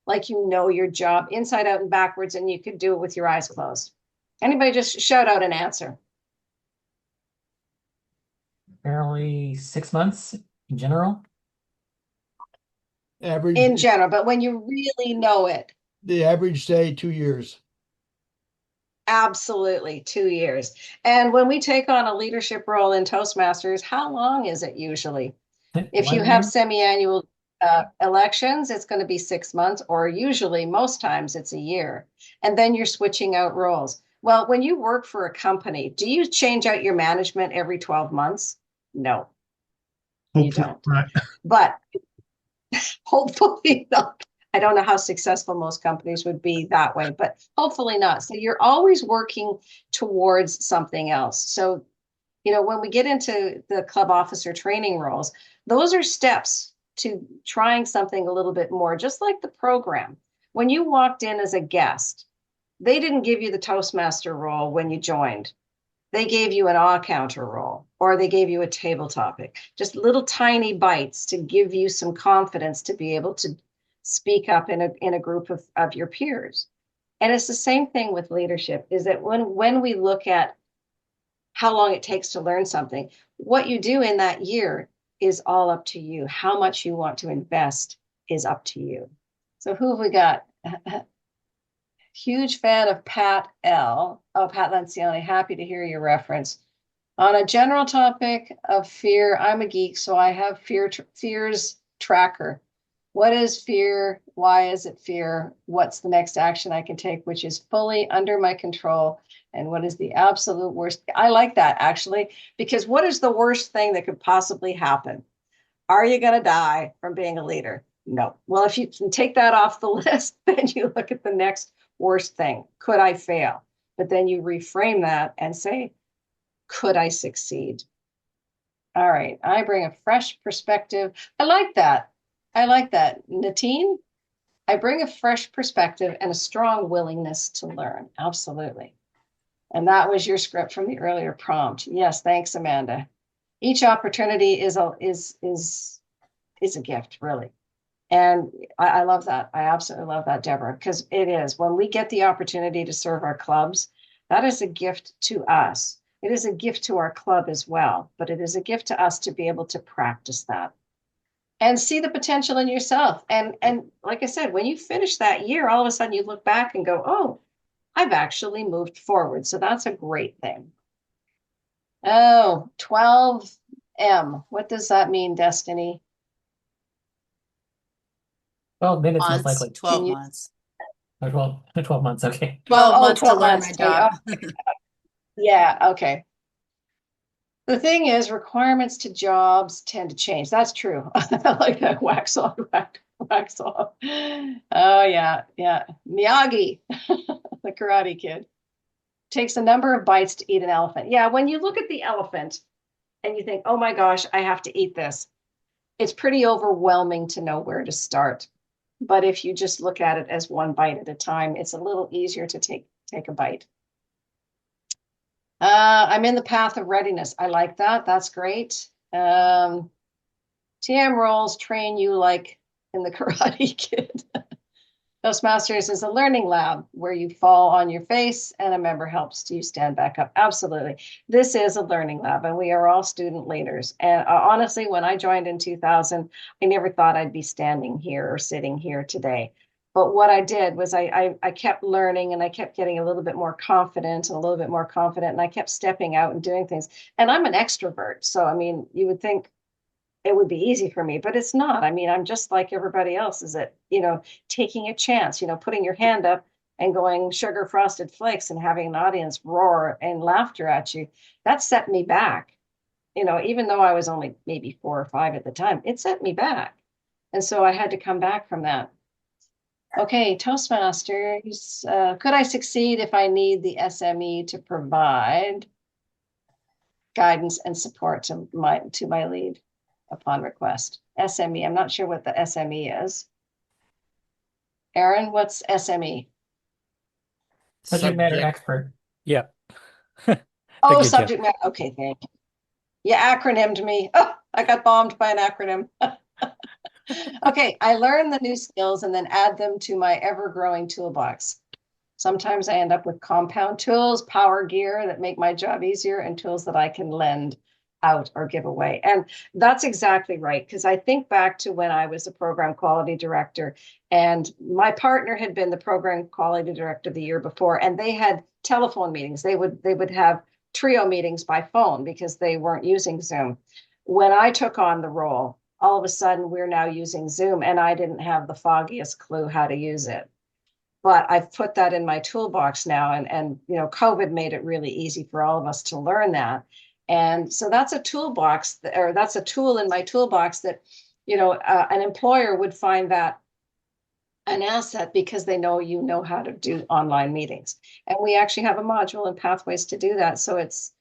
like you know your job inside out and backwards, and you could do it with your eyes closed? Anybody just shout out an answer. Apparently 6 months in general. Average, In general, but when you really know it, the average say 2 years. absolutely 2 years. And when we take on a leadership role in Toastmasters, how long is it usually? If you 1 have year. semi-annual elections, it's going to be 6 months, or usually most times it's a year. And then you're switching out roles. Well, when you work for a company, do you change out your management every 12 months? No, you don't. Right. But hopefully not. I don't know how successful most companies would be that way, but hopefully not. So you're always working towards something else. So, when we get into the club officer training roles, those are steps to trying something a little bit more, just like the program. When you walked in as a guest, they didn't give you the Toastmaster role when you joined. They gave you an awe counter role, or they gave you a table topic, just little tiny bites to give you some confidence to be able to speak up in a group of your peers. And it's the same thing with leadership, is that when we look at how long it takes to learn something, what you do in that year is all up to you. How much you want to invest is up to you. So who have we got? Huge fan of Pat L. Oh, Pat Lencioni, happy to hear your reference. On a general topic of fear, I'm a geek, so I have fears tracker. What is fear? Why is it fear? What's the next action I can take, which is fully under my control? And what is the absolute worst? I like that, actually, because what is the worst thing that could possibly happen? Are you going to die from being a leader? No. Well, if you can take that off the list, then you look at the next worst thing. Could I fail? But then you reframe that and say, could I succeed? All right. I bring a fresh perspective. I like that. Natine, I bring a fresh perspective and a strong willingness to learn. Absolutely. And that was your script from the earlier prompt. Yes. Thanks, Amanda. Each opportunity is a gift, really. And I love that. I absolutely love that, Deborah, because it is. When we get the opportunity to serve our clubs, that is a gift to us. It is a gift to our club as well, but it is a gift to us to be able to practice that and see the potential in yourself. And like I said, when you finish that year, all of a sudden you look back and go, oh, I've actually moved forward. So that's a great thing. Oh, 12M. What does that mean, Destiny? 12 minutes, most Months, likely. 12 Can you- months. Or 12 months, okay. 12 Oh, months 12 to learn months. my job. Yeah, okay. The thing is, requirements to jobs tend to change. That's true. I like that. Wax on, wax off. Oh, yeah, yeah. Miyagi, the Karate Kid, takes a number of bites to eat an elephant. Yeah, when you look at the elephant and you think, oh my gosh, I have to eat this, it's pretty overwhelming to know where to start. But if you just look at it as one bite at a time, it's a little easier to take a bite. I'm in the path of readiness. I like that. That's great. TM roles train you like in the Karate Kid. Toastmasters is a learning lab where you fall on your face and a member helps you stand back up. Absolutely. This is a learning lab and we are all student leaders. And honestly, when I joined in 2000, I never thought I'd be standing here or sitting here today. But what I did was I kept learning and I kept getting a little bit more confident and a little bit more confident and I kept stepping out and doing things. And I'm an extrovert. So, I mean, you would think it would be easy for me, but it's not. I mean, I'm just like everybody else, is it, taking a chance, putting your hand up and going sugar frosted flakes and having an audience roar and laughter at you. That set me back, even though I was only maybe 4 or 5 at the time, it set me back. And so I had to come back from that. Okay, Toastmasters, could I succeed if I need the SME to provide guidance and support to my lead upon request? SME, I'm not sure what the SME is. Aaron, what's SME? Subject matter expert. Yeah. Oh, Good job. subject matter. Okay, thank you. You acronymed me. Oh, I got bombed by an acronym. Okay, I learn the new skills and then add them to my ever-growing toolbox. Sometimes I end up with compound tools, power gear that make my job easier, and tools that I can lend out or give away. And that's exactly right, because I think back to when I was a program quality director and my partner had been the program quality director the year before, and they had telephone meetings. They would have trio meetings by phone because they weren't using Zoom. When I took on the role, all of a sudden we're now using Zoom and I didn't have the foggiest clue how to use it. But I've put that in my toolbox now, and COVID made it really easy for all of us to learn that. And so that's a toolbox, or that's a tool in my toolbox that, an employer would find that an asset because they know you know how to do online meetings. And we actually have a module and pathways to do that. So it's,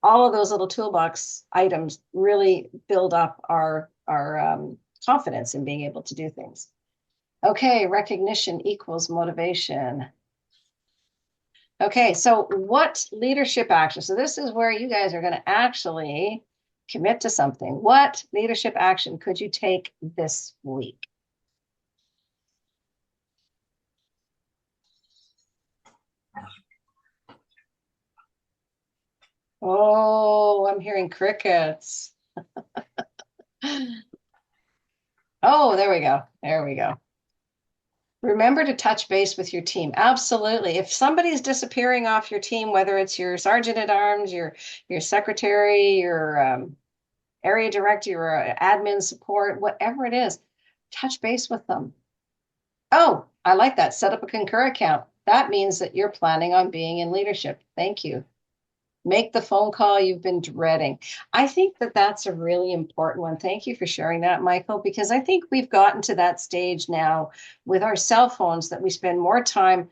all of those little toolbox items really build up our confidence in being able to do things. Okay, recognition equals motivation. Okay, so what leadership action? So this is where you guys are going to actually commit to something. What leadership action could you take this week? Oh, I'm hearing crickets. Oh, there we go. There we go. Remember to touch base with your team. Absolutely. If somebody's disappearing off your team, whether it's your sergeant at arms, your secretary, your area director, your admin support, whatever it is, touch base with them. Oh, I like that. Set up a Concur account. That means that you're planning on being in leadership. Thank you. Make the phone call you've been dreading. I think that that's a really important one. Thank you for sharing that, Michael, because I think we've gotten to that stage now with our cell phones that we spend more time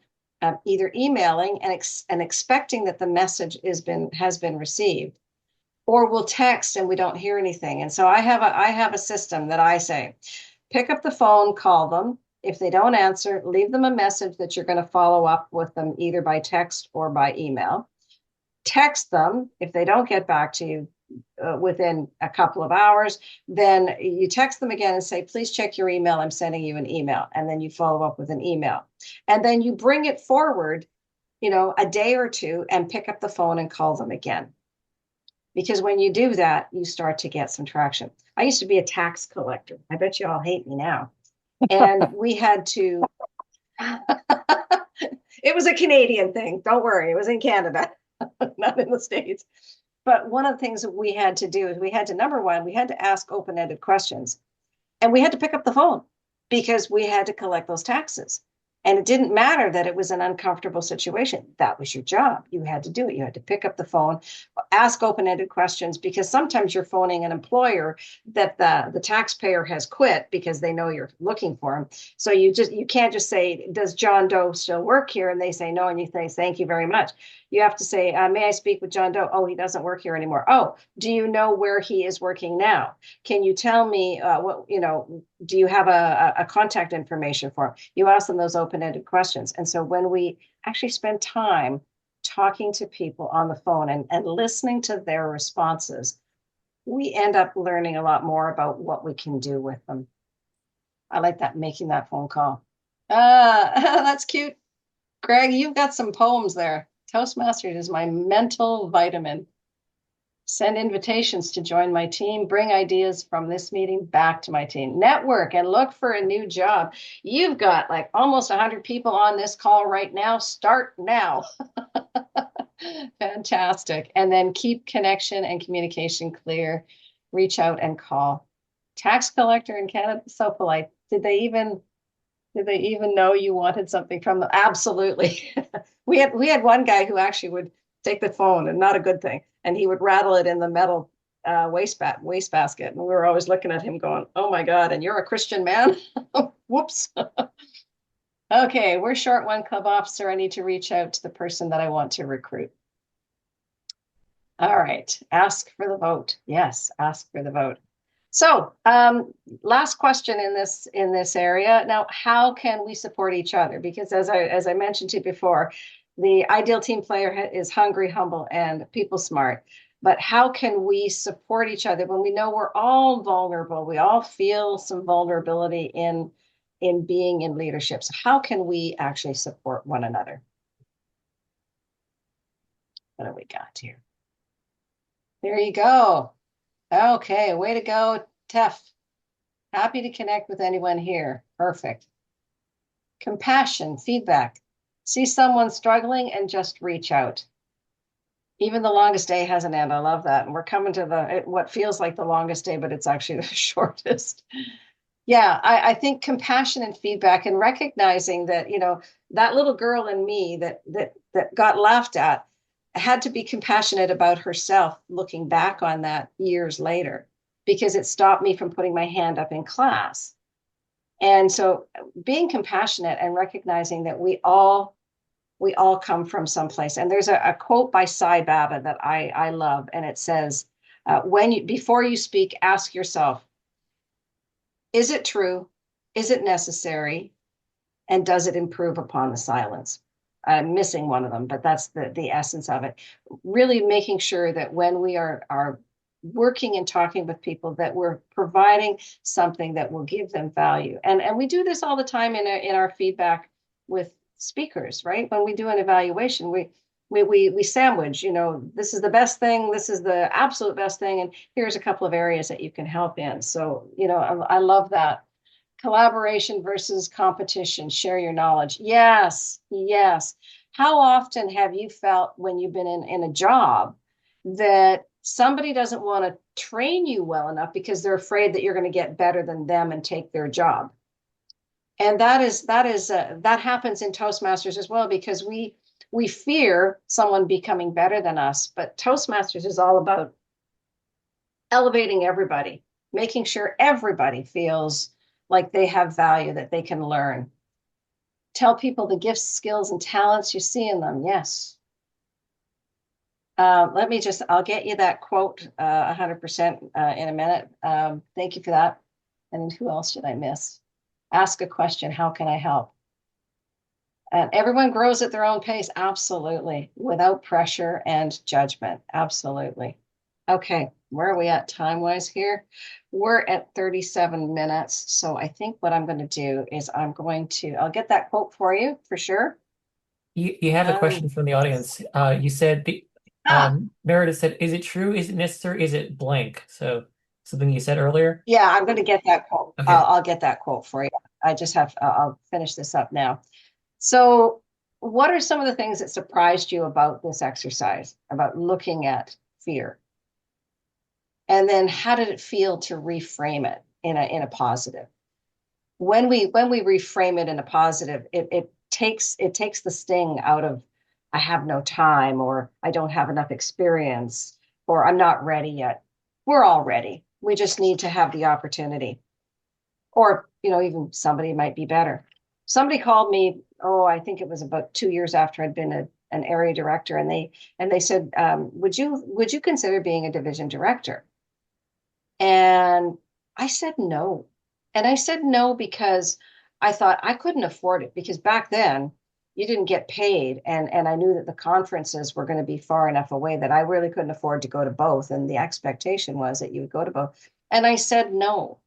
either emailing and expecting that the message has been received, or we'll text and we don't hear anything. And so I have a system that I say, pick up the phone, call them. If they don't answer, leave them a message that you're going to follow up with them either by text or by email. Text them. If they don't get back to you within a couple of hours, then you text them again and say, please check your email. I'm sending you an email. And then you follow up with an email. And then you bring it forward a day or two and pick up the phone and call them again. Because when you do that, you start to get some traction. I used to be a tax collector. I bet you all hate me now. And we had to, it was a Canadian thing. Don't worry, it was in Canada, not in the States. But one of the things that we had to do is we had to, number one, we had to ask open-ended questions. And we had to pick up the phone because we had to collect those taxes. And it didn't matter that it was an uncomfortable situation. That was your job. You had to do it. You had to pick up the phone, ask open-ended questions, because sometimes you're phoning an employer that the taxpayer has quit because they know you're looking for him. So you can't just say, does John Doe still work here? And they say no, and you say, thank you very much. You have to say, may I speak with John Doe? Oh, he doesn't work here anymore. Oh, do you know where he is working now? Can you tell me do you have a contact information for him? You ask them those open-ended questions. And so when we actually spend time talking to people on the phone and listening to their responses, we end up learning a lot more about what we can do with them. I like that, making that phone call. That's cute. Greg, you've got some poems there. Toastmasters is my mental vitamin. Send invitations to join my team. Bring ideas from this meeting back to my team. Network and look for a new job. You've got like almost 100 people on this call right now. Start now. Fantastic. And then keep connection and communication clear. Reach out and call. Tax collector in Canada, so polite. Did they even know you wanted something from them? Absolutely. We had one guy who actually would take the phone, and not a good thing, and he would rattle it in the metal waste basket. And we were always looking at him going, oh my God, and you're a Christian man? Whoops. Okay, we're short one club officer. I need to reach out to the person that I want to recruit. All right, ask for the vote. Yes, ask for the vote. So last question in this area. Now, how can we support each other? Because as I mentioned to you before, the ideal team player is hungry, humble, and people smart. But how can we support each other when we know we're all vulnerable? We all feel some vulnerability in being in leadership. So how can we actually support one another? What do we got here? There you go. Okay, way to go, Tef. Happy to connect with anyone here. Perfect. Compassion, feedback. See someone struggling and just reach out. Even the longest day has an end. I love that. And we're coming to what feels like the longest day, but it's actually the shortest. Yeah, I think compassion and feedback, and recognizing that, that little girl in me that got laughed at had to be compassionate about herself looking back on that years later, because it stopped me from putting my hand up in class. And so being compassionate and recognizing that we all come from someplace. And there's a quote by Sai Baba that I love, and it says, before you speak, ask yourself, is it true? Is it necessary? And does it improve upon the silence? I'm missing one of them, but that's the essence of it. Really making sure that when we are working and talking with people, that we're providing something that will give them value. And we do this all the time in our feedback with speakers, right? When we do an evaluation, we sandwich, this is the best thing, this is the absolute best thing, and here's a couple of areas that you can help in. So, I love that. Collaboration versus competition. Share your knowledge. Yes, yes. How often have you felt when you've been in a job that somebody doesn't want to train you well enough because they're afraid that you're going to get better than them and take their job? And that happens in Toastmasters as well, because we fear someone becoming better than us. But Toastmasters is all about elevating everybody, making sure everybody feels like they have value, that they can learn. Tell people the gifts, skills, and talents you see in them. Yes. I'll get you that quote 100% in a minute. Thank you for that. And who else did I miss? Ask a question. How can I help? And everyone grows at their own pace. Absolutely. Without pressure and judgment. Absolutely. Okay. Where are we at time-wise here? We're at 37 minutes. So I think what I'm going to do is I'll get that quote for you for sure. You have a Um, question from the audience. You said ah, Meredith said, "Is it true? Is it necessary? Is it blank?" So something you said earlier. yeah, I'm going to get that quote. Okay. I'll get that quote for you. I just have, I'll finish this up now. So, what are some of the things that surprised you about this exercise, about looking at fear? And then how did it feel to reframe it in a positive? When we reframe it in a positive, it takes the sting out of I have no time, or I don't have enough experience, or I'm not ready yet. We're all ready. We just need to have the opportunity. Or, even somebody might be better. Somebody called me, oh, I think it was about 2 years after I'd been an area director, and they said, would you consider being a division director? And I said no. And I said no because I thought I couldn't afford it, because back then you didn't get paid, and I knew that the conferences were going to be far enough away that I really couldn't afford to go to both, and the expectation was that you would go to both. And I said no.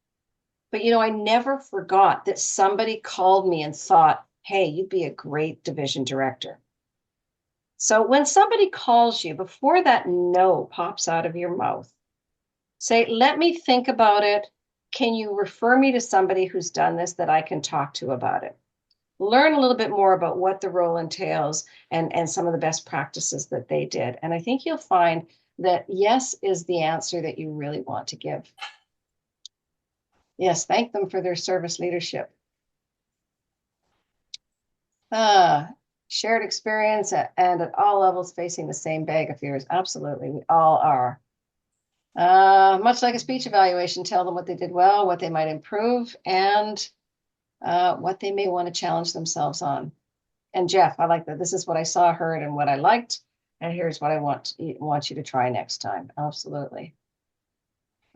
But I never forgot that somebody called me and thought, hey, you'd be a great division director. So when somebody calls you, before that no pops out of your mouth, say, let me think about it. Can you refer me to somebody who's done this that I can talk to about it? Learn a little bit more about what the role entails, and some of the best practices that they did. And I think you'll find that yes is the answer that you really want to give. Yes, thank them for their service leadership. Shared experience and at all levels facing the same bag of fears. Absolutely, we all are. Much like a speech evaluation, tell them what they did well, what they might improve, and what they may want to challenge themselves on. And Jeff, I like that. This is what I saw, heard, and what I liked, and here's what I want you to try next time. Absolutely.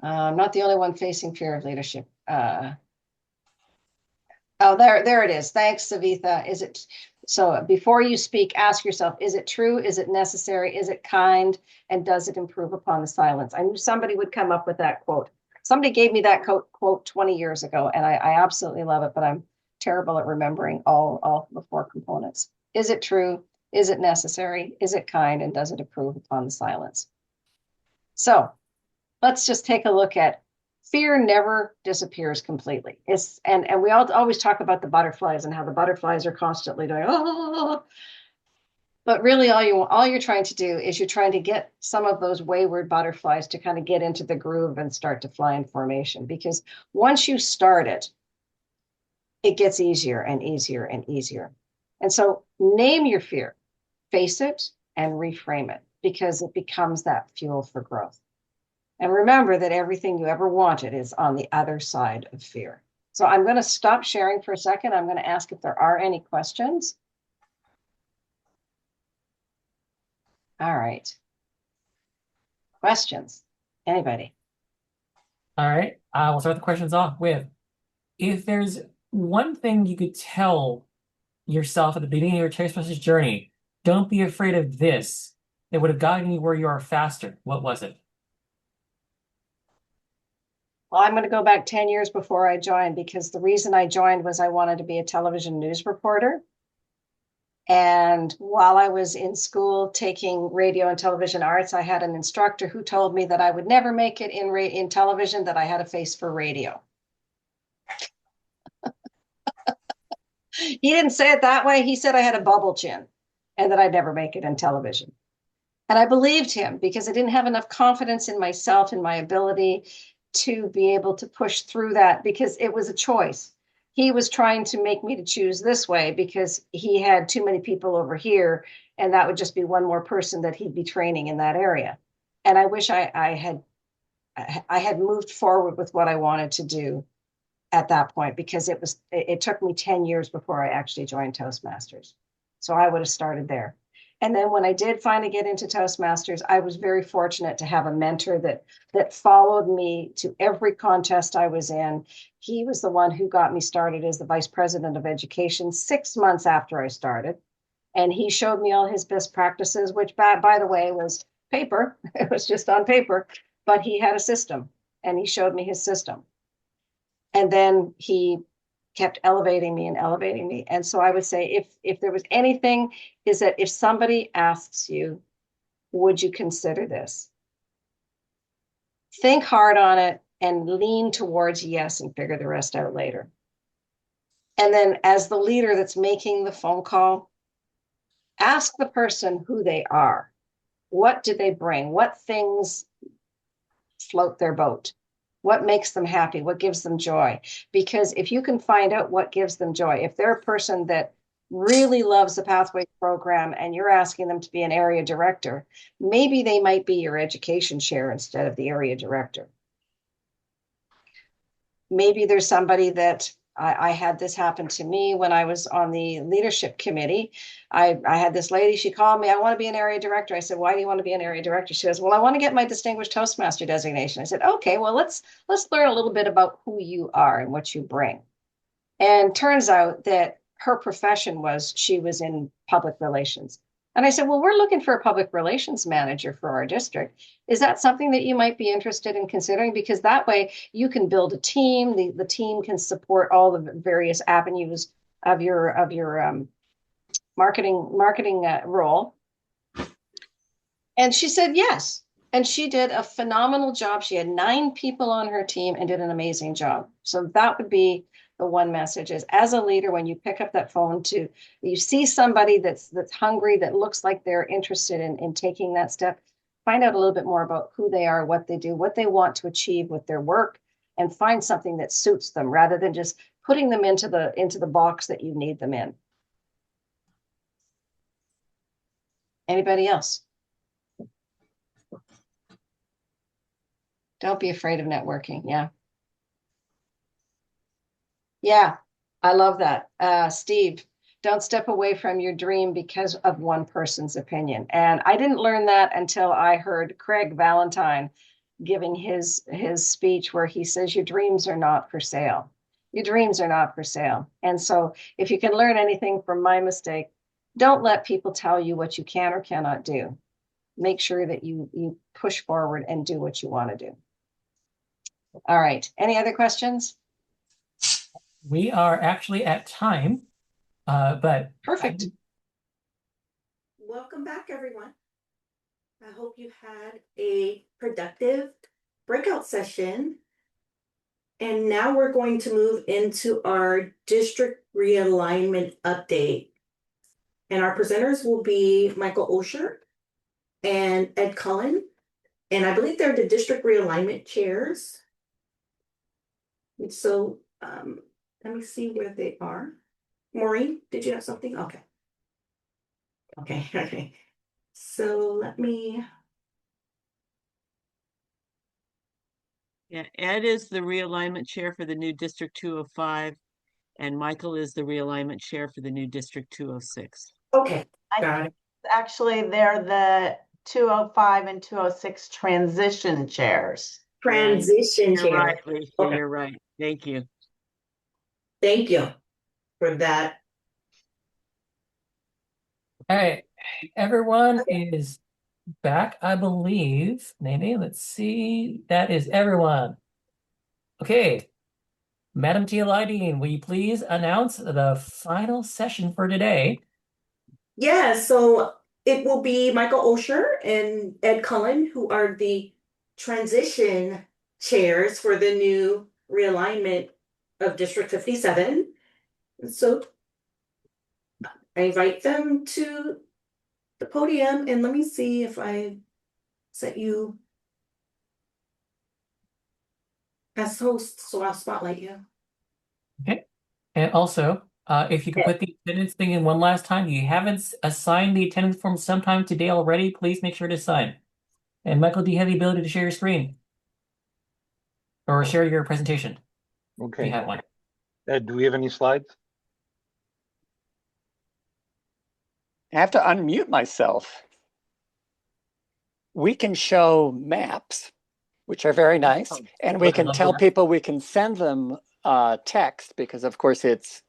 I'm not the only one facing fear of leadership. Oh, there it is. Thanks, Savitha. So before you speak, ask yourself, is it true? Is it necessary? Is it kind? And does it improve upon the silence? I knew somebody would come up with that quote. Somebody gave me that quote 20 years ago, and I absolutely love it, but I'm terrible at remembering all the four components. Is it true? Is it necessary? Is it kind? And does it improve upon the silence? So let's just take a look at fear. Never disappears completely. And we always talk about the butterflies and how the butterflies are constantly doing, oh, but really all you're trying to do is you're trying to get some of those wayward butterflies to kind of get into the groove and start to fly in formation. Because once you start it, it gets easier and easier and easier. And so name your fear, face it, and reframe it, because it becomes that fuel for growth. And remember that everything you ever wanted is on the other side of fear. So I'm going to stop sharing for a second. I'm going to ask if there are any questions. All right. Questions? Anybody? All right. We'll start the questions off with, if there's one thing you could tell yourself at the beginning of your Toastmasters journey, don't be afraid of this, that would have gotten you where you are faster, what was it? Well, I'm going to go back 10 years before I joined, because the reason I joined was I wanted to be a television news reporter. And while I was in school taking radio and television arts, I had an instructor who told me that I would never make it in television, that I had a face for radio. He didn't say it that way. He said I had a bubble chin and that I'd never make it in television. And I believed him, because I didn't have enough confidence in myself and my ability to be able to push through that, because it was a choice. He was trying to make me to choose this way because he had too many people over here, and that would just be one more person that he'd be training in that area. And I wish I had moved forward with what I wanted to do at that point, because it took me 10 years before I actually joined Toastmasters. So I would have started there. And then when I did finally get into Toastmasters, I was very fortunate to have a mentor that followed me to every contest I was in. He was the one who got me started as the vice president of education 6 months after I started. And he showed me all his best practices, which by the way was paper. It was just on paper, but he had a system, and he showed me his system. And then he kept elevating me and elevating me. And so I would say if there was anything, is that if somebody asks you, would you consider this? Think hard on it and lean towards yes and figure the rest out later. And then as the leader that's making the phone call, ask the person who they are. What do they bring? What things float their boat? What makes them happy? What gives them joy? Because if you can find out what gives them joy, if they're a person that really loves the Pathways program and you're asking them to be an area director, maybe they might be your education chair instead of the area director. Maybe there's somebody that I had this happen to me when I was on the leadership committee. I had this lady, she called me, I want to be an area director. I said, why do you want to be an area director? She goes, well, I want to get my distinguished Toastmaster designation. I said, okay, well, let's learn a little bit about who you are and what you bring. And turns out that her profession was, she was in public relations. And I said, well, we're looking for a public relations manager for our district. Is that something that you might be interested in considering? Because that way you can build a team. The team can support all the various avenues of your marketing role. And she said yes. And she did a phenomenal job. She had 9 people on her team and did an amazing job. So that would be the one message is, as a leader, when you pick up that phone you see somebody that's hungry, that looks like they're interested in taking that step, find out a little bit more about who they are, what they do, what they want to achieve with their work, and find something that suits them rather than just putting them into the box that you need them in. Anybody else? Don't be afraid of networking. Yeah. Yeah, I love that. Steve, don't step away from your dream because of one person's opinion. And I didn't learn that until I heard Craig Valentine giving his speech where he says, your dreams are not for sale. Your dreams are not for sale. And so if you can learn anything from my mistake, don't let people tell you what you can or cannot do. Make sure that you push forward and do what you want to do. All right. Any other questions? We are actually at time, but perfect. Welcome back, everyone. I hope you had a productive breakout session. And now we're going to move into our district realignment update. And our presenters will be Michael Osur and Ed Cullen. And I believe they're the district realignment chairs. And so let me see where they are. Maureen, did you have something? Okay. Okay. So let me. Yeah, Ed is the realignment chair for the new District 205, and Michael is the realignment chair for the new District 206. Okay, got it. Actually, they're the 205 and 206 transition chairs. Transition You're chair. right, Lisa, Okay. You're right. Thank you. Thank you for that. all right, everyone is back, I believe. Maybe, let's see. That is everyone. Okay, Madam TLI Dean, will you please announce the final session for today? Yeah, so it will be Michael Osur and Ed Cullen, who are the transition chairs for the new realignment of District 57. So I invite them to the podium, and let me see if I set you as host, so I'll spotlight you. Okay, and also, if you could put the attendance thing in one last time, you haven't assigned the attendance form sometime today already, please make sure to sign. And Michael, do you have the ability to share your screen? Or share your presentation? Okay. If you have one. Ed, do we have any slides? I have to unmute myself. We can show maps, which are very nice, and we can tell people we can send them text because, of course, it's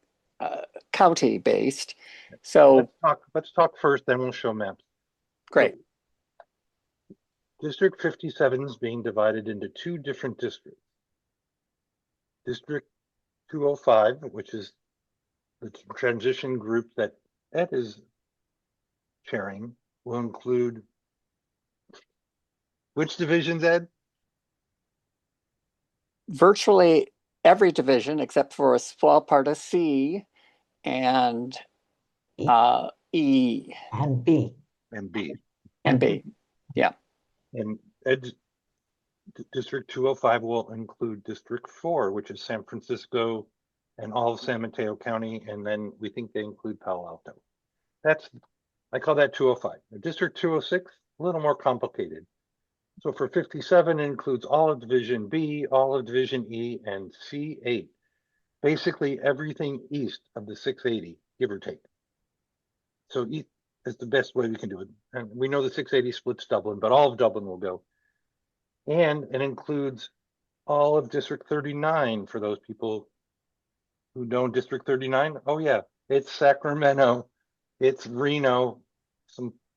county based. So let's talk first, then we'll show maps. Great. District 57 is being divided into 2 different districts. District 205, which is the transition group that Ed is chairing, will include which divisions, Ed? Virtually every division except for a small part of C and E And B. And B. and B. Yeah. And Ed's District 205 will include District 4, which is San Francisco and all of San Mateo County, and then we think they include Palo Alto. I call that 205. District 206, a little more complicated. So for 57, it includes all of Division B, all of Division E, and C8. Basically everything east of the 680, give or take. So east is the best way we can do it. And we know the 680 splits Dublin, but all of Dublin will go. And it includes all of District 39 for those people who know District 39. Oh yeah, it's Sacramento, it's Reno,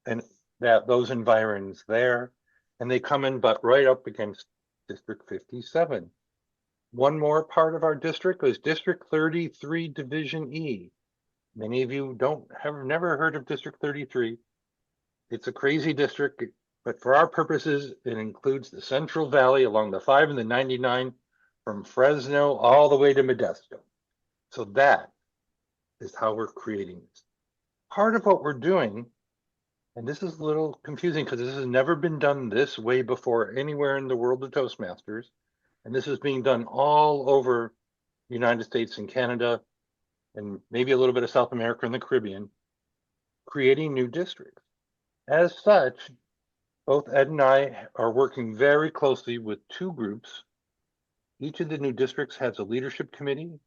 and those environs there. And they come in but right up against District 57. One more part of our district is District 33 Division E. Many of you have never heard of District 33. It's a crazy district, but for our purposes, it includes the Central Valley along the 5 and the 99 from Fresno all the way to Modesto. So that is how we're creating this. Part of what we're doing, and this is a little confusing because this has never been done this way before anywhere in the world of Toastmasters, and this is being done all over the United States and Canada, and maybe a little bit of South America and the Caribbean, creating new districts. As such, both Ed and I are working very closely with two groups. Each of the new districts has a leadership committee,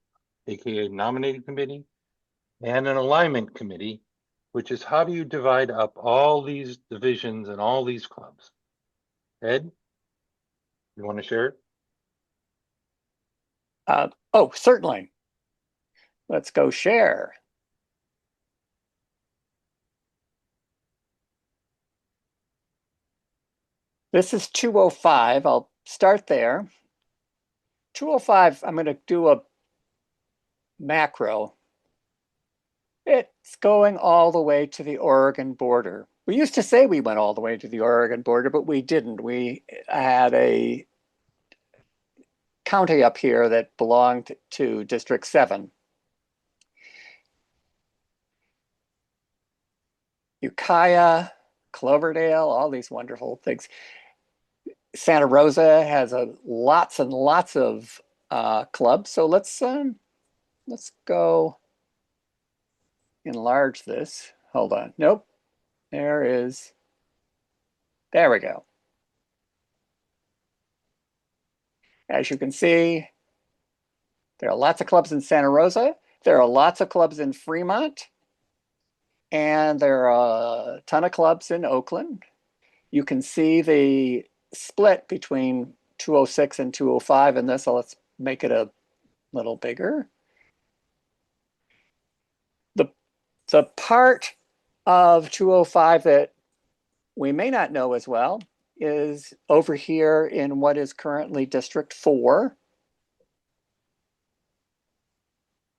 aka nominating committee, and an alignment committee, which is how do you divide up all these divisions and all these clubs? Ed, you want to share it? Oh, certainly. Let's go share. This is 205. I'll start there. 205, I'm going to do a macro. It's going all the way to the Oregon border. We used to say we went all the way to the Oregon border, but we didn't. We had a county up here that belonged to District 7. Ukiah, Cloverdale, all these wonderful things. Santa Rosa has lots and lots of clubs. So let's go enlarge this. Hold on. Nope. There we go. As you can see, there are lots of clubs in Santa Rosa. There are lots of clubs in Fremont. And there are a ton of clubs in Oakland. You can see the split between 206 and 205 in this. So let's make it a little bigger. The part of 205 that we may not know as well is over here in what is currently District 4.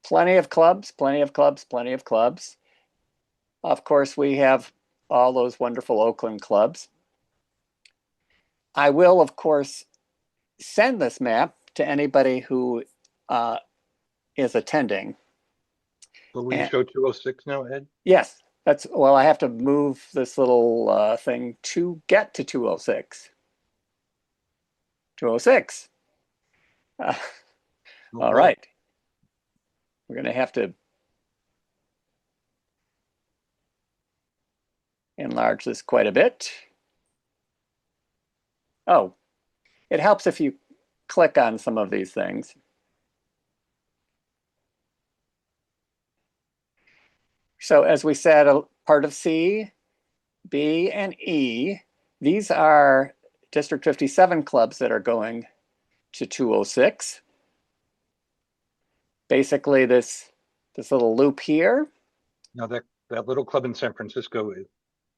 Plenty of clubs, plenty of clubs, plenty of clubs. Of course, we have all those wonderful Oakland clubs. I will, of course, send this map to anybody who is attending. Will we show 206 now, Ed? Yes. Well, I have to move this little thing to get to 206. 206. All right. We're going to have to enlarge this quite a bit. Oh, it helps if you click on some of these things. So as we said, a part of C, B, and E, these are District 57 clubs that are going to 206. Basically, this little loop here. Now that little club in San Francisco,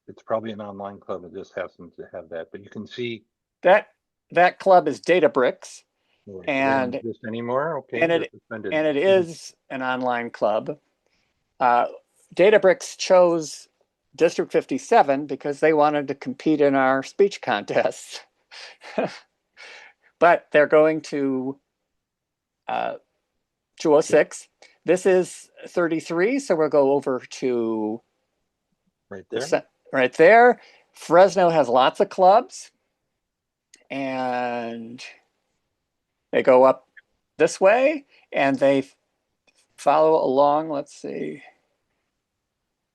it's probably an online club. It just happens to have that, but you can see that club is Databricks, Or they And don't exist anymore. Okay, and they're it suspended. and it is an online club. Databricks chose District 57 because they wanted to compete in our speech contests. But they're going to 206. This is 33, so we'll go over to Right there. right there. Fresno has lots of clubs, and they go up this way, and they follow along. Let's see.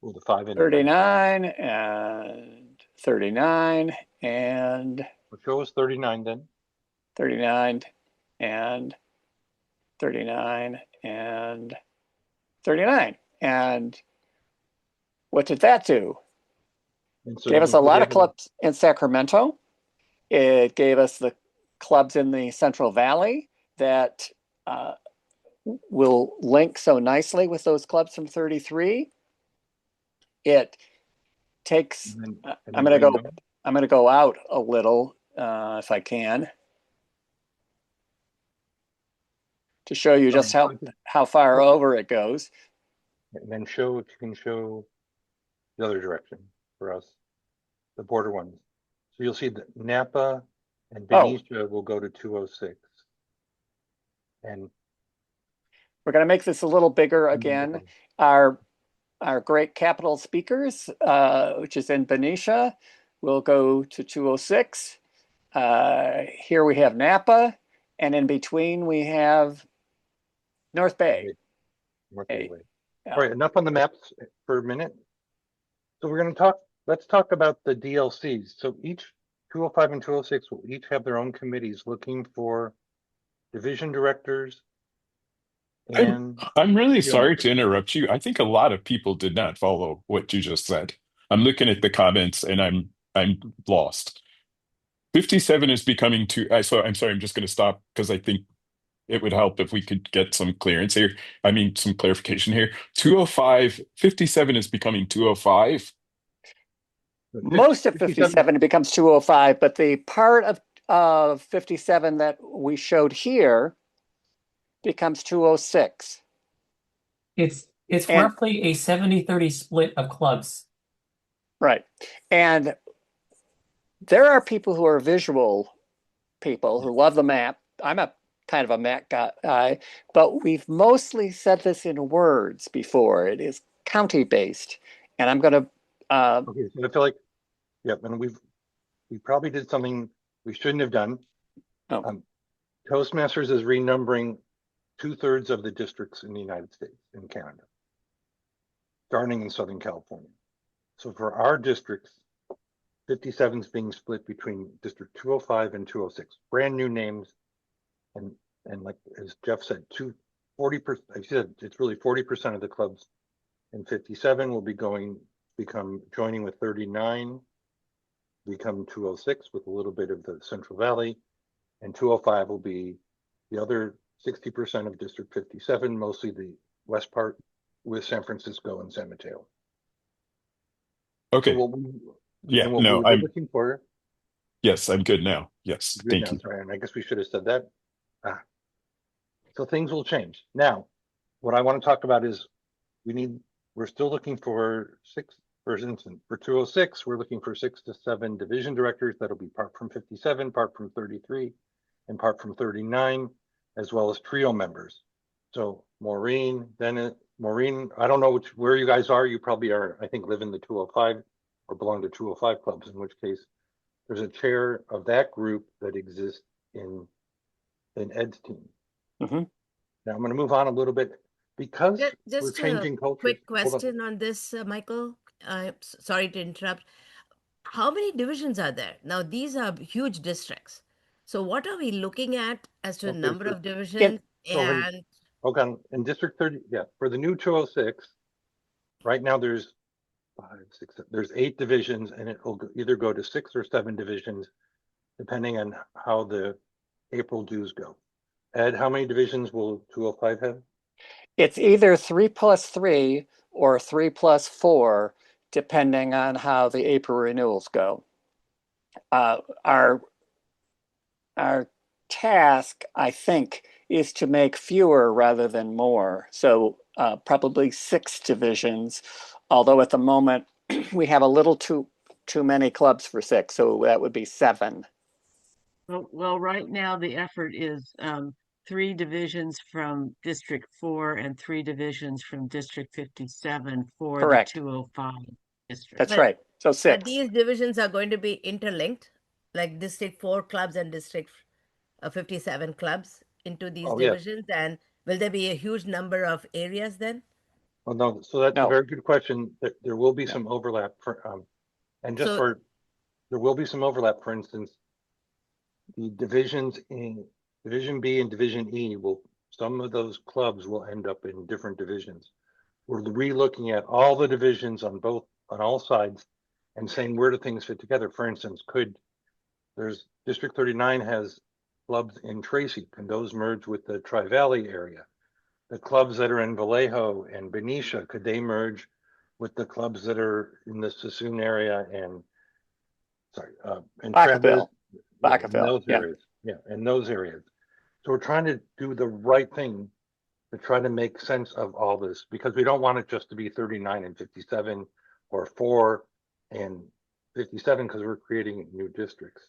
Well, the 5 and 39 and 39 and Well, show us 39 then. 39 and 39 and 39. And what did that do? And so Gave you us can a see lot they of have clubs in Sacramento. It gave us the clubs in the Central Valley that will link so nicely with those clubs from 33. It takes, and then I'm going green to go out a little if I can, to show you just how far over it goes. and then show, if you can show the other direction for us, the border ones. So you'll see that Napa and Benicia will go to 206. And we're going to make this a little bigger again. Our great capital speakers, which is in Benicia, will go to 206. Here we have Napa, and in between we have North Bay. North Bay. All right, enough on the maps for a minute. So we're going to let's talk about the DLCs. So each 205 and 206 will each have their own committees looking for division directors. And I'm really sorry to interrupt you. I think a lot of people did not follow what you just said. I'm looking at the comments and I'm lost. 57 is becoming too. So I'm sorry. I'm just going to stop because I think it would help if we could get some clearance here. I mean, some clarification here. 205, 57 is becoming 205. Most of 57 becomes 205, but the part of 57 that we showed here becomes 206. It's roughly a 70-30 split of clubs. Right. And there are people who are visual people who love the map. I'm a kind of a map guy, but we've mostly said this in words before. It is county based. And I'm going to okay, so I feel like, yep, and we probably did something we shouldn't have done. Toastmasters is renumbering 2/3 of the districts in the United States and Canada, starting in Southern California. So for our districts, 57 is being split between District 205 and 206, brand new names. And like as Jeff said, 40%, I said it's really 40% of the clubs in 57 will be joining with 39, become 206 with a little bit of the Central Valley, and 205 will be the other 60% of District 57, mostly the west part with San Francisco and San Mateo. Okay. So I'm looking for. Yes, I'm good now. Yes, good thank now. you. Sorry, and I guess we should have said that. So things will change. Now, what I want to talk about is we're still looking for for instance, for 206, we're looking for 6 to 7 division directors. That'll be part from 57, part from 33, and part from 39, as well as trio members. So Maureen, Dennis, I don't know where you guys are. You probably are, I think, live in the 205 or belong to 205 clubs, in which case there's a chair of that group that exists in Ed's team. Mm-hmm. Now I'm going to move on a little bit because we're changing culture. Quick question on this, Michael. Sorry to interrupt. How many divisions are there? Now, these are huge districts. So what are we looking at as to the number of divisions and... Okay, in District 30, for the new 206, right now there's 8 divisions, and it will either go to 6 or 7 divisions, depending on how the April dues go. Ed, how many divisions will 205 have? It's either 3 plus 3 or 3 plus 4, depending on how the April renewals go. Our task, I think, is to make fewer rather than more. So probably 6 divisions, although at the moment we have a little too many clubs for 6, so that would be 7. Well, right now the effort is 3 divisions from District 4 and 3 divisions from District 57 for Correct. the 205 district. That's right. So 6. But these divisions are going to be interlinked, like District 4 clubs and District 57 clubs into these Oh, yes. divisions. And will there be a huge number of areas then? Well, no, so that's a No. very good question. There will be No. some overlap for, and just So- for, there will be some overlap. For instance, the divisions in Division B and Division E some of those clubs will end up in different divisions. We're re-looking at all the divisions on all sides and saying, where do things fit together? For instance, there's District 39 has clubs in Tracy. Can those merge with the Tri-Valley area? The clubs that are in Vallejo and Benicia, could they merge with the clubs that are in the Sassoon area and Vacaville. Travis, in those areas. Yeah, in those areas. So we're trying to do the right thing to try to make sense of all this, because we don't want it just to be 39 and 57 or 4 and 57, because we're creating new districts.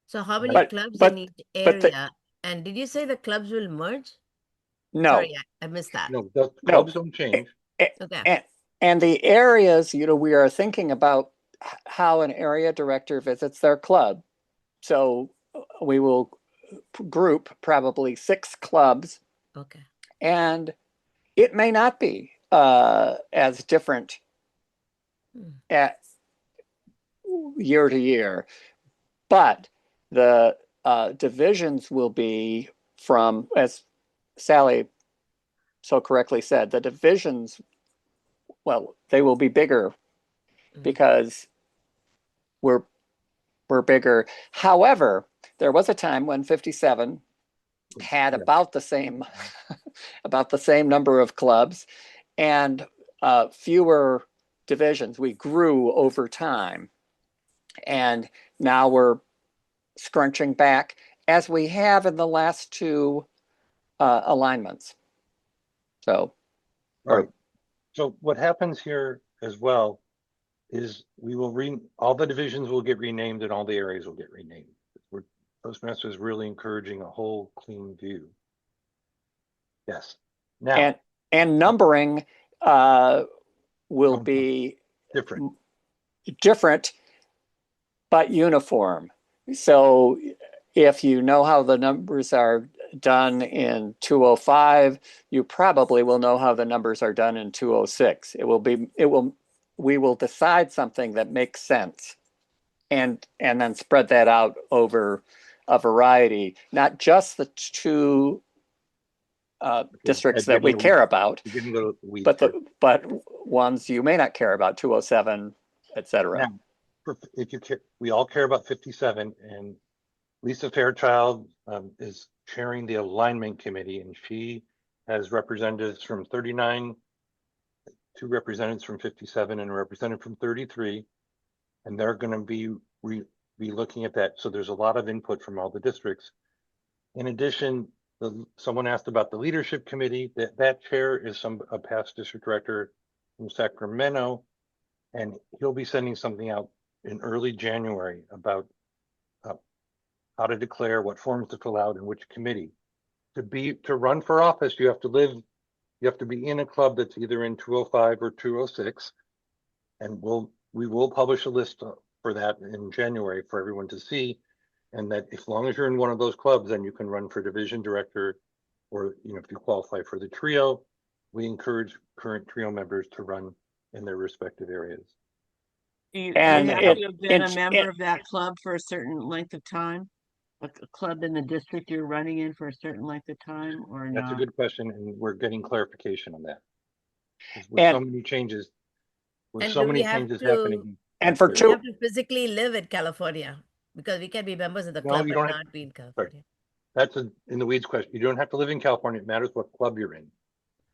So how many But- clubs but- in each but the- area? And did you say the clubs will merge? No. Sorry, I missed that. No, the clubs don't change. Okay. And the areas, we are thinking about how an area director visits their club. So we will group probably 6 clubs, Okay. and it may not be as different at year to year, but the divisions will be from, as Sally so correctly said, the divisions, well, they will be bigger because we're bigger. However, there was a time when 57 had about the same number of clubs and fewer divisions. We grew over time, and now we're scrunching back, as we have in the last 2 alignments. So, Right. So what happens here as well is all the divisions will get renamed and all the areas will get renamed. Toastmasters is really encouraging a whole clean view. Yes. Now. And numbering will be different, but uniform. So if you know how the numbers are done in 205, you probably will know how the numbers are done in 206. We will decide something that makes sense and then spread that out over a variety, not just the 2 districts that we care about, but ones you may not care about, 207, etc. If you care, we all care about 57, and Lisa Fairchild is chairing the alignment committee, and she has representatives from 39, 2 representatives from 57, and a representative from 33, and they're going to be looking at that. So there's a lot of input from all the districts. In addition, someone asked about the leadership committee. That chair is a past district director from Sacramento, and he'll be sending something out in early January about how to declare, what forms to fill out, and which committee. To run for office, you have to be in a club that's either in 205 or 206, and we will publish a list for that in January for everyone to see. And that as long as you're in one of those clubs, then you can run for division director, or if you qualify for the trio. We encourage current trio members to run in their respective areas. Do you have to have been a member of that club for a certain length of time? A club in the district you're running in for a certain length of time, or not? That's a good question, and we're getting clarification on that. With so many changes, happening. And for we have to physically live in California, because we can be members of the club but not be in California. That's in the weeds question. You don't have to live in California. It matters what club you're in.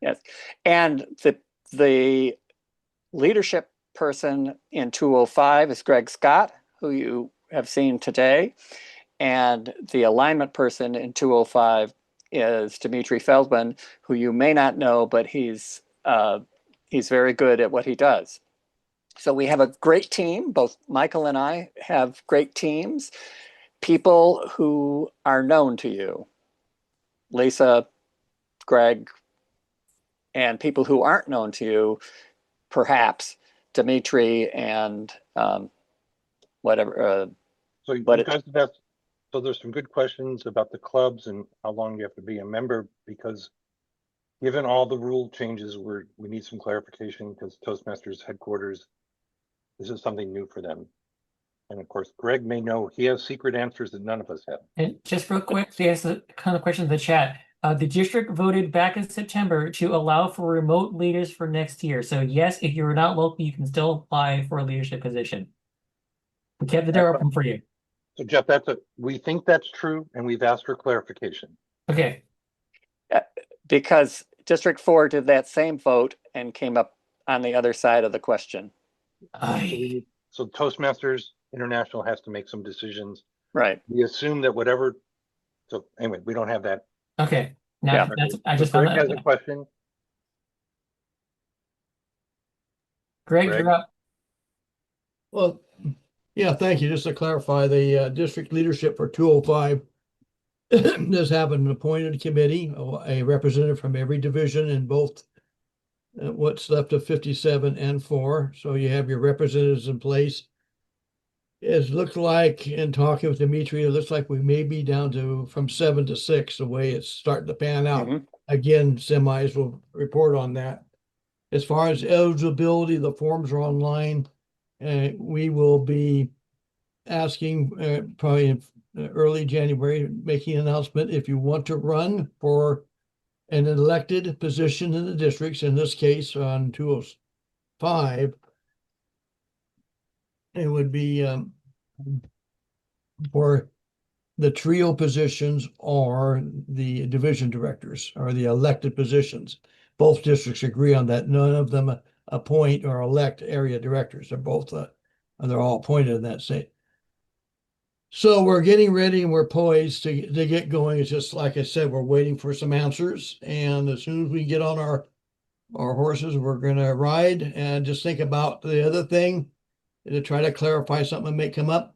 Yes, and the leadership person in 205 is Greg Scott, who you have seen today, And the alignment person in 205 is Dimitri Feldman, who you may not know, but he's very good at what he does. So we have a great team. Both Michael and I have great teams, people who are known to you. Lisa, Greg, and people who aren't known to you, perhaps Dimitri and whatever. So you guys have asked, so there's some good questions about the clubs and how long you have to be a member, because given all the rule changes, we need some clarification because Toastmasters headquarters, this is something new for them. And of course, Greg may know, he has secret answers that none of us have. And just real quick, to answer the kind of question in the chat, the district voted back in September to allow for remote leaders for next year. So yes, if you're not local, you can still apply for a leadership position. We kept the door open for you. So Jeff, we think that's true, and we've asked for clarification. Okay. Because District 4 did that same vote and came up on the other side of the question. So Toastmasters International has to make some decisions. Right. We assume that whatever. So anyway, we don't have that. Okay. Now that's, I just Greg found has that. a question. Greg, you're up. Well, yeah, thank you. Just to clarify, the district leadership for 205 does have an appointed committee, a representative from every division in both what's left of 57 and 4. So you have your representatives in place. It looks like, in talking with Dimitri, it looks like we may be down to from 7 to 6, the way it's starting to pan out. Again, semis will report on that. As far as eligibility, the forms are online. We will be asking probably in early January, making an announcement if you want to run for an elected position in the districts, in this case on 205, it would be for the trio positions or the division directors or the elected positions. Both districts agree on that. None of them appoint or elect area directors. They're both they're all appointed in that state. So we're getting ready and we're poised to get going. It's just like I said, we're waiting for some answers. And as soon as we get on our horses, we're going to ride and just think about the other thing to try to clarify something that may come up.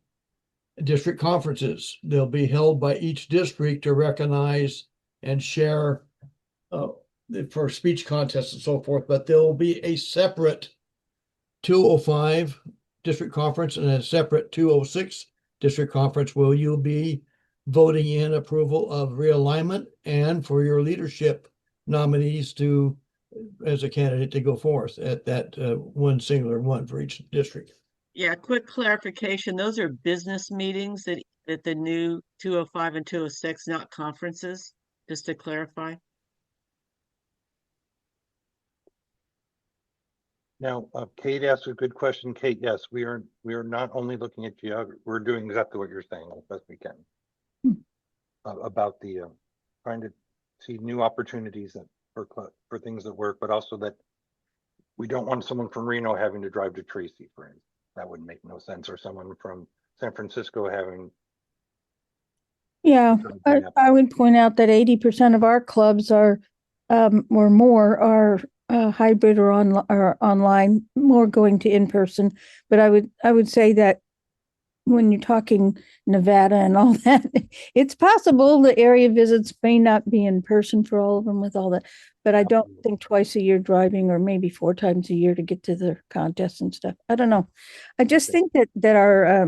District conferences, they'll be held by each district to recognize and share for speech contests and so forth, but there will be a separate 205 district conference and a separate 206 district conference where you'll be voting in approval of realignment and for your leadership nominees to, as a candidate, to go forth at that one singular one for each district. Yeah, quick clarification. Those are business meetings that the new 205 and 206, not conferences, just to clarify. Now, Kate asked a good question. Kate, yes, we are not only looking at geography, we're doing exactly what you're saying as best we can about the trying to see new opportunities for things that work, but also that we don't want someone from Reno having to drive to Tracy, for instance. That would make no sense, or someone from San Francisco having. Yeah, I would point out that 80% of our clubs are, or more, are hybrid or online, more going to in person. But I would say that when you're talking Nevada and all that, it's possible the area visits may not be in person for all of them with all that. But I don't think twice a year driving, or maybe 4 times a year to get to the contests and stuff. I don't know. I just think that our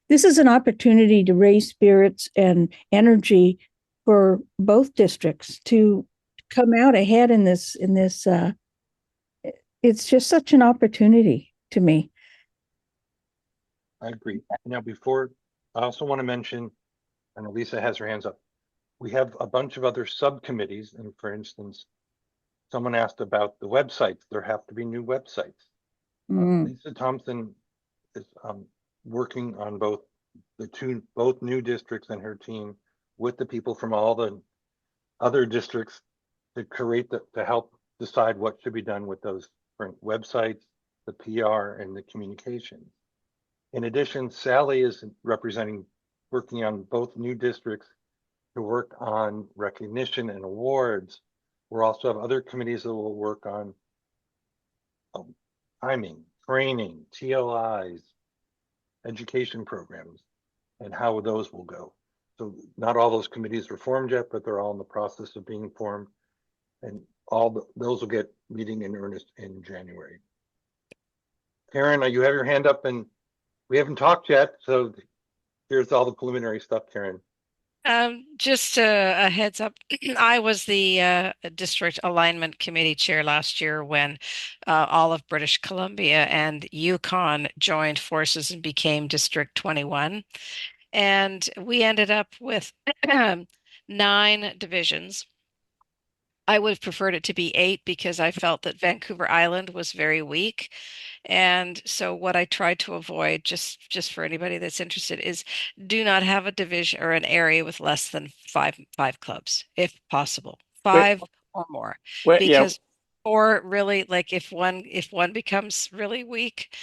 this is an opportunity to raise spirits and energy for both districts to come out ahead in this. It's just such an opportunity to me. I agree. Now, before, I also want to mention, and Elisa has her hands up, we have a bunch of other subcommittees. And for instance, someone asked about the websites. There have to be new websites. Lisa Thompson is working on both new districts and her team with the people from all the other districts to to help decide what should be done with those websites, the PR, and the communication. In addition, Sally is representing working on both new districts to work on recognition and awards. We'll also have other committees that will work on timing, training, TLIs, education programs, and how those will go. So not all those committees are formed yet, but they're all in the process of being formed. And those will get meeting in earnest in January. Karen, you have your hand up and we haven't talked yet. So here's all the preliminary stuff, Karen. Just a heads up. I was the district alignment committee chair last year when all of British Columbia and Yukon joined forces and became District 21. And we ended up with 9 divisions. I would have preferred it to be 8 because I felt that Vancouver Island was very weak. And so what I tried to avoid, just for anybody that's interested, is do not have a division or an area with less than five clubs, if possible. Five or more. Yeah. Because or really, like if one becomes really weak,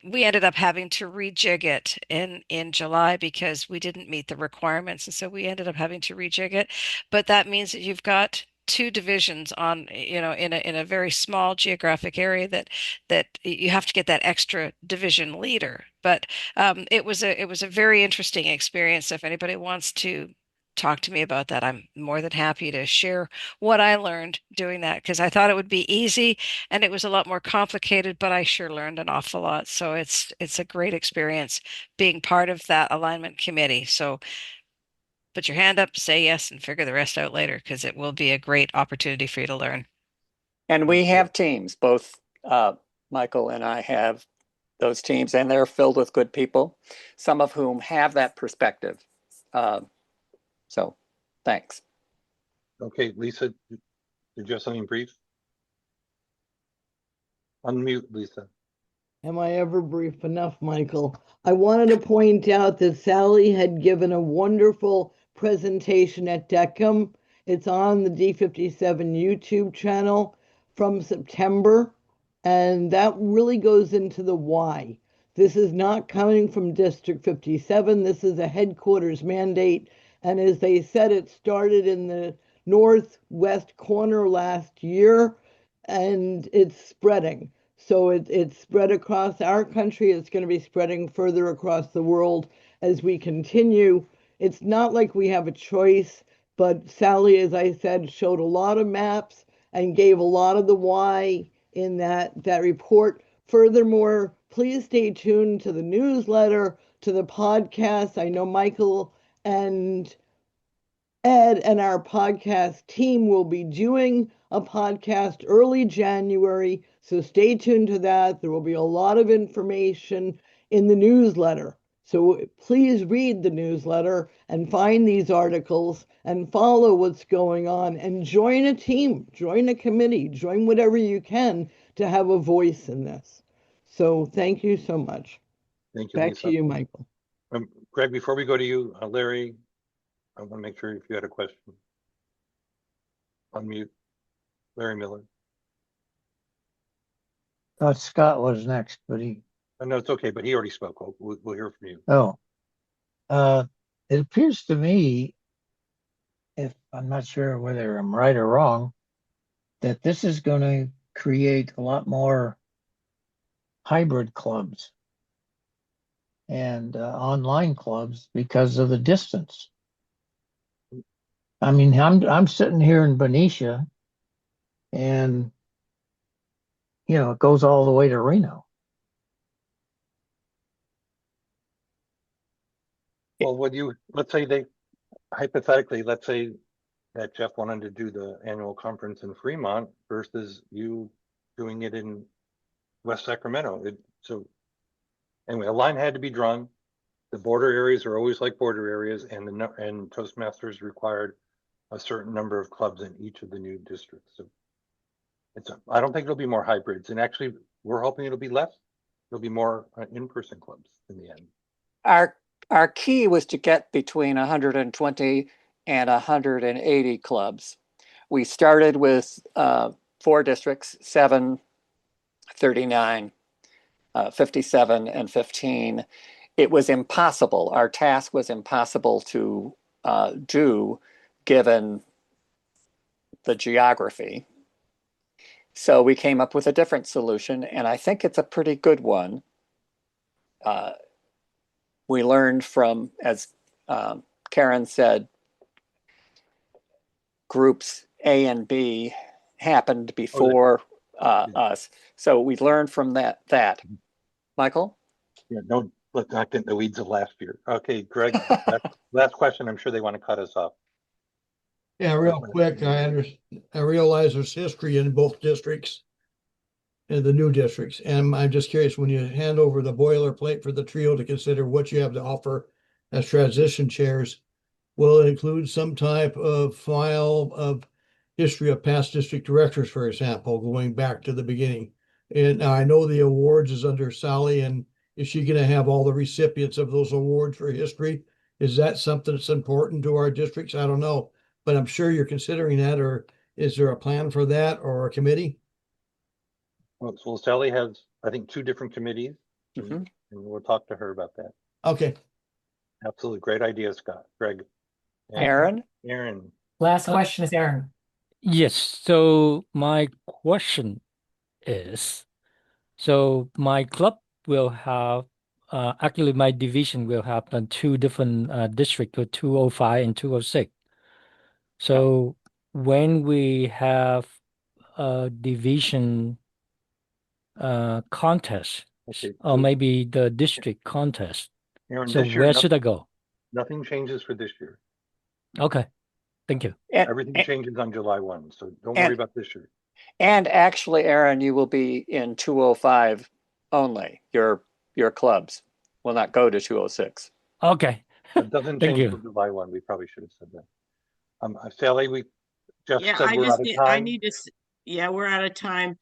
we ended up having to rejig it in July because we didn't meet the requirements, and so we ended up having to rejig it. But that means that you've got 2 divisions on, in a very small geographic area that you have to get that extra division leader. But it was a very interesting experience. So if anybody wants to talk to me about that, I'm more than happy to share what I learned doing that, because I thought it would be easy and it was a lot more complicated, but I sure learned an awful lot. So it's a great experience being part of that alignment committee. So put your hand up, say yes, and figure the rest out later, because it will be a great opportunity for you to learn. And we have teams, both Michael and I have those teams, and they're filled with good people, some of whom have that perspective. So thanks. Okay, Lisa, did you have something brief? Unmute, Lisa. Am I ever brief enough, Michael? I wanted to point out that Sally had given a wonderful presentation at Deckham. It's on the D57 YouTube channel from September, and that really goes into the why. This is not coming from District 57. This is a headquarters mandate, and as they said, it started in the northwest corner last year, and it's spreading. So it's spread across our country. It's going to be spreading further across the world as we continue. It's not like we have a choice, but Sally, as I said, showed a lot of maps and gave a lot of the why in that report. Furthermore, please stay tuned to the newsletter, to the podcast. I know Michael and Ed and our podcast team will be doing a podcast early January, so stay tuned to that. There will be a lot of information in the newsletter. So please read the newsletter and find these articles and follow what's going on and join a team, join a committee, join whatever you can to have a voice in this. So thank you so much. Thank you, Back Lisa. to you, Michael. Greg, before we go to you, Larry, I want to make sure if you had a question. Unmute. Larry Miller. Thought Scott was next, but he. No, it's okay, but he already spoke. We'll hear from you. Oh. It appears to me, if I'm not sure whether I'm right or wrong, that this is going to create a lot more hybrid clubs and online clubs because of the distance. I mean, I'm sitting here in Benicia, and it goes all the way to Reno. Well, let's say that Jeff wanted to do the annual conference in Fremont versus you doing it in West Sacramento. So anyway, a line had to be drawn. The border areas are always like border areas, and Toastmasters required a certain number of clubs in each of the new districts. So I don't think it'll be more hybrids, and actually we're hoping it'll be less. There'll be more in-person clubs in the end. Our key was to get between 120 and 180 clubs. We started with 4 districts, 7, 39, 57, and 15. it was impossible. Our task was impossible to do given the geography. So we came up with a different solution, and I think it's a pretty good one. We learned from, as Karen said, groups A and B happened before us. So we learned from that. Michael? Yeah, let's not get in the weeds of last year. Okay, Greg, last question. I'm sure they want to cut us off. Yeah, real quick, I realize there's history in both districts, in the new districts. And I'm just curious, when you hand over the boilerplate for the trio to consider what you have to offer as transition chairs, will it include some type of file of history of past district directors, for example, going back to the beginning? And now I know the awards is under Sally, and is she going to have all the recipients of those awards for history? Is that something that's important to our districts? I don't know, but I'm sure you're considering that, or is there a plan for that or a committee? Well, Sally has, I think, 2 different committees, and we'll talk to her about that. Okay. Absolutely. Great idea, Scott. Greg. Aaron? Aaron. Last question is Aaron. Yes. So my question is, so my club will have, actually my division will have 2 different districts, 205 and 206. So when we have a division contest, or maybe the district contest, Aaron, so this year, where should I go? Nothing changes for this year. Okay, thank you. Everything changes on July 1, so don't worry about this year. And actually, Aaron, you will be in 205 only. Your clubs will not go to 206. Okay. It doesn't Thank change you. for July 1. We probably should have said that. Sally, Jeff Yeah, said we're out of time. We're out of time.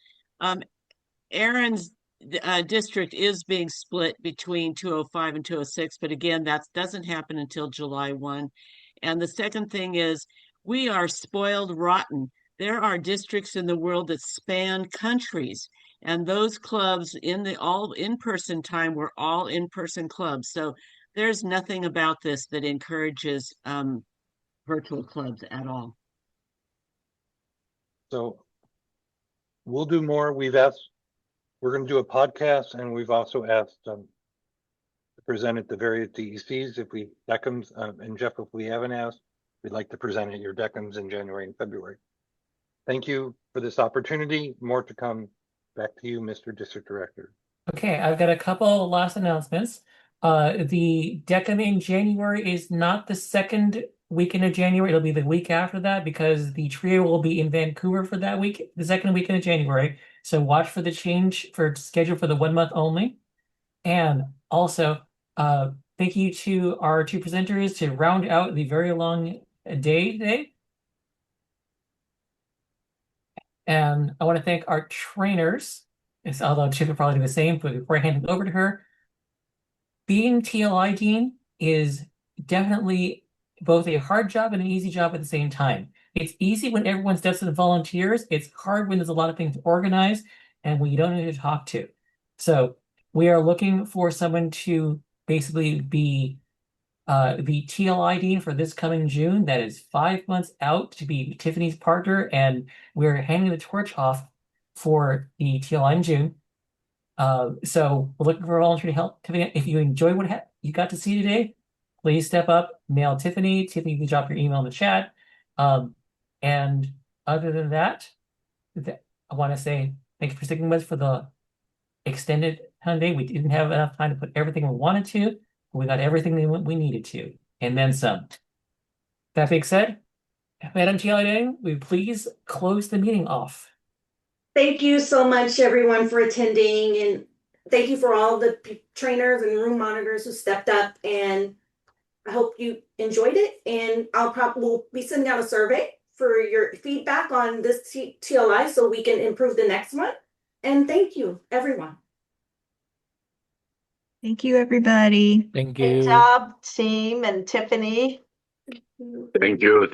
Aaron's district is being split between 205 and 206, but again, that doesn't happen until July 1. And the second thing is, we are spoiled rotten. There are districts in the world that span countries, and those clubs in the all in-person time were all in-person clubs. So there's nothing about this that encourages virtual clubs at all. So we'll do more. We're going to do a podcast, and we've also asked to present at the various DECs DECMs, and Jeff, if we haven't asked, we'd like to present at your DECMs in January and February. Thank you for this opportunity. More to come. Back to you, Mr. District Director. Okay, I've got a couple last announcements. The DECM in January is not the second weekend of January. It'll be the week after that, because the trio will be in Vancouver for that week, the second weekend of January. So watch for the change for schedule for the 1 month only. And also, thank you to our 2 presenters to round out the very long day today. And I want to thank our trainers, although Chip will probably do the same, but before I hand it over to her, being TLI Dean is definitely both a hard job and an easy job at the same time. It's easy when everyone steps in and volunteers. It's hard when there's a lot of things to organize and when you don't know who to talk to. So we are looking for someone to basically be the TLI Dean for this coming June. That is 5 months out, to be Tiffany's partner, and we're handing the torch off for the TLI in June. So we're looking for a volunteer to help. Tiffany, if you enjoy what you got to see today, please step up, mail Tiffany. Tiffany, you can drop your email in the chat. And other than that, I want to say thank you for sticking with us for the extended day. We didn't have enough time to put everything we wanted to, but we got everything we needed to, and then some. That being said, Madam TLI Dean, will you please close the meeting off? Thank you so much, everyone, for attending, and thank you for all the trainers and room monitors who stepped up, and I hope you enjoyed it. And we'll be sending out a survey for your feedback on this TLI so we can improve the next one. And thank you, everyone. Thank you, everybody. Thank you. Good job, team, and Tiffany. Thank you. Thank you.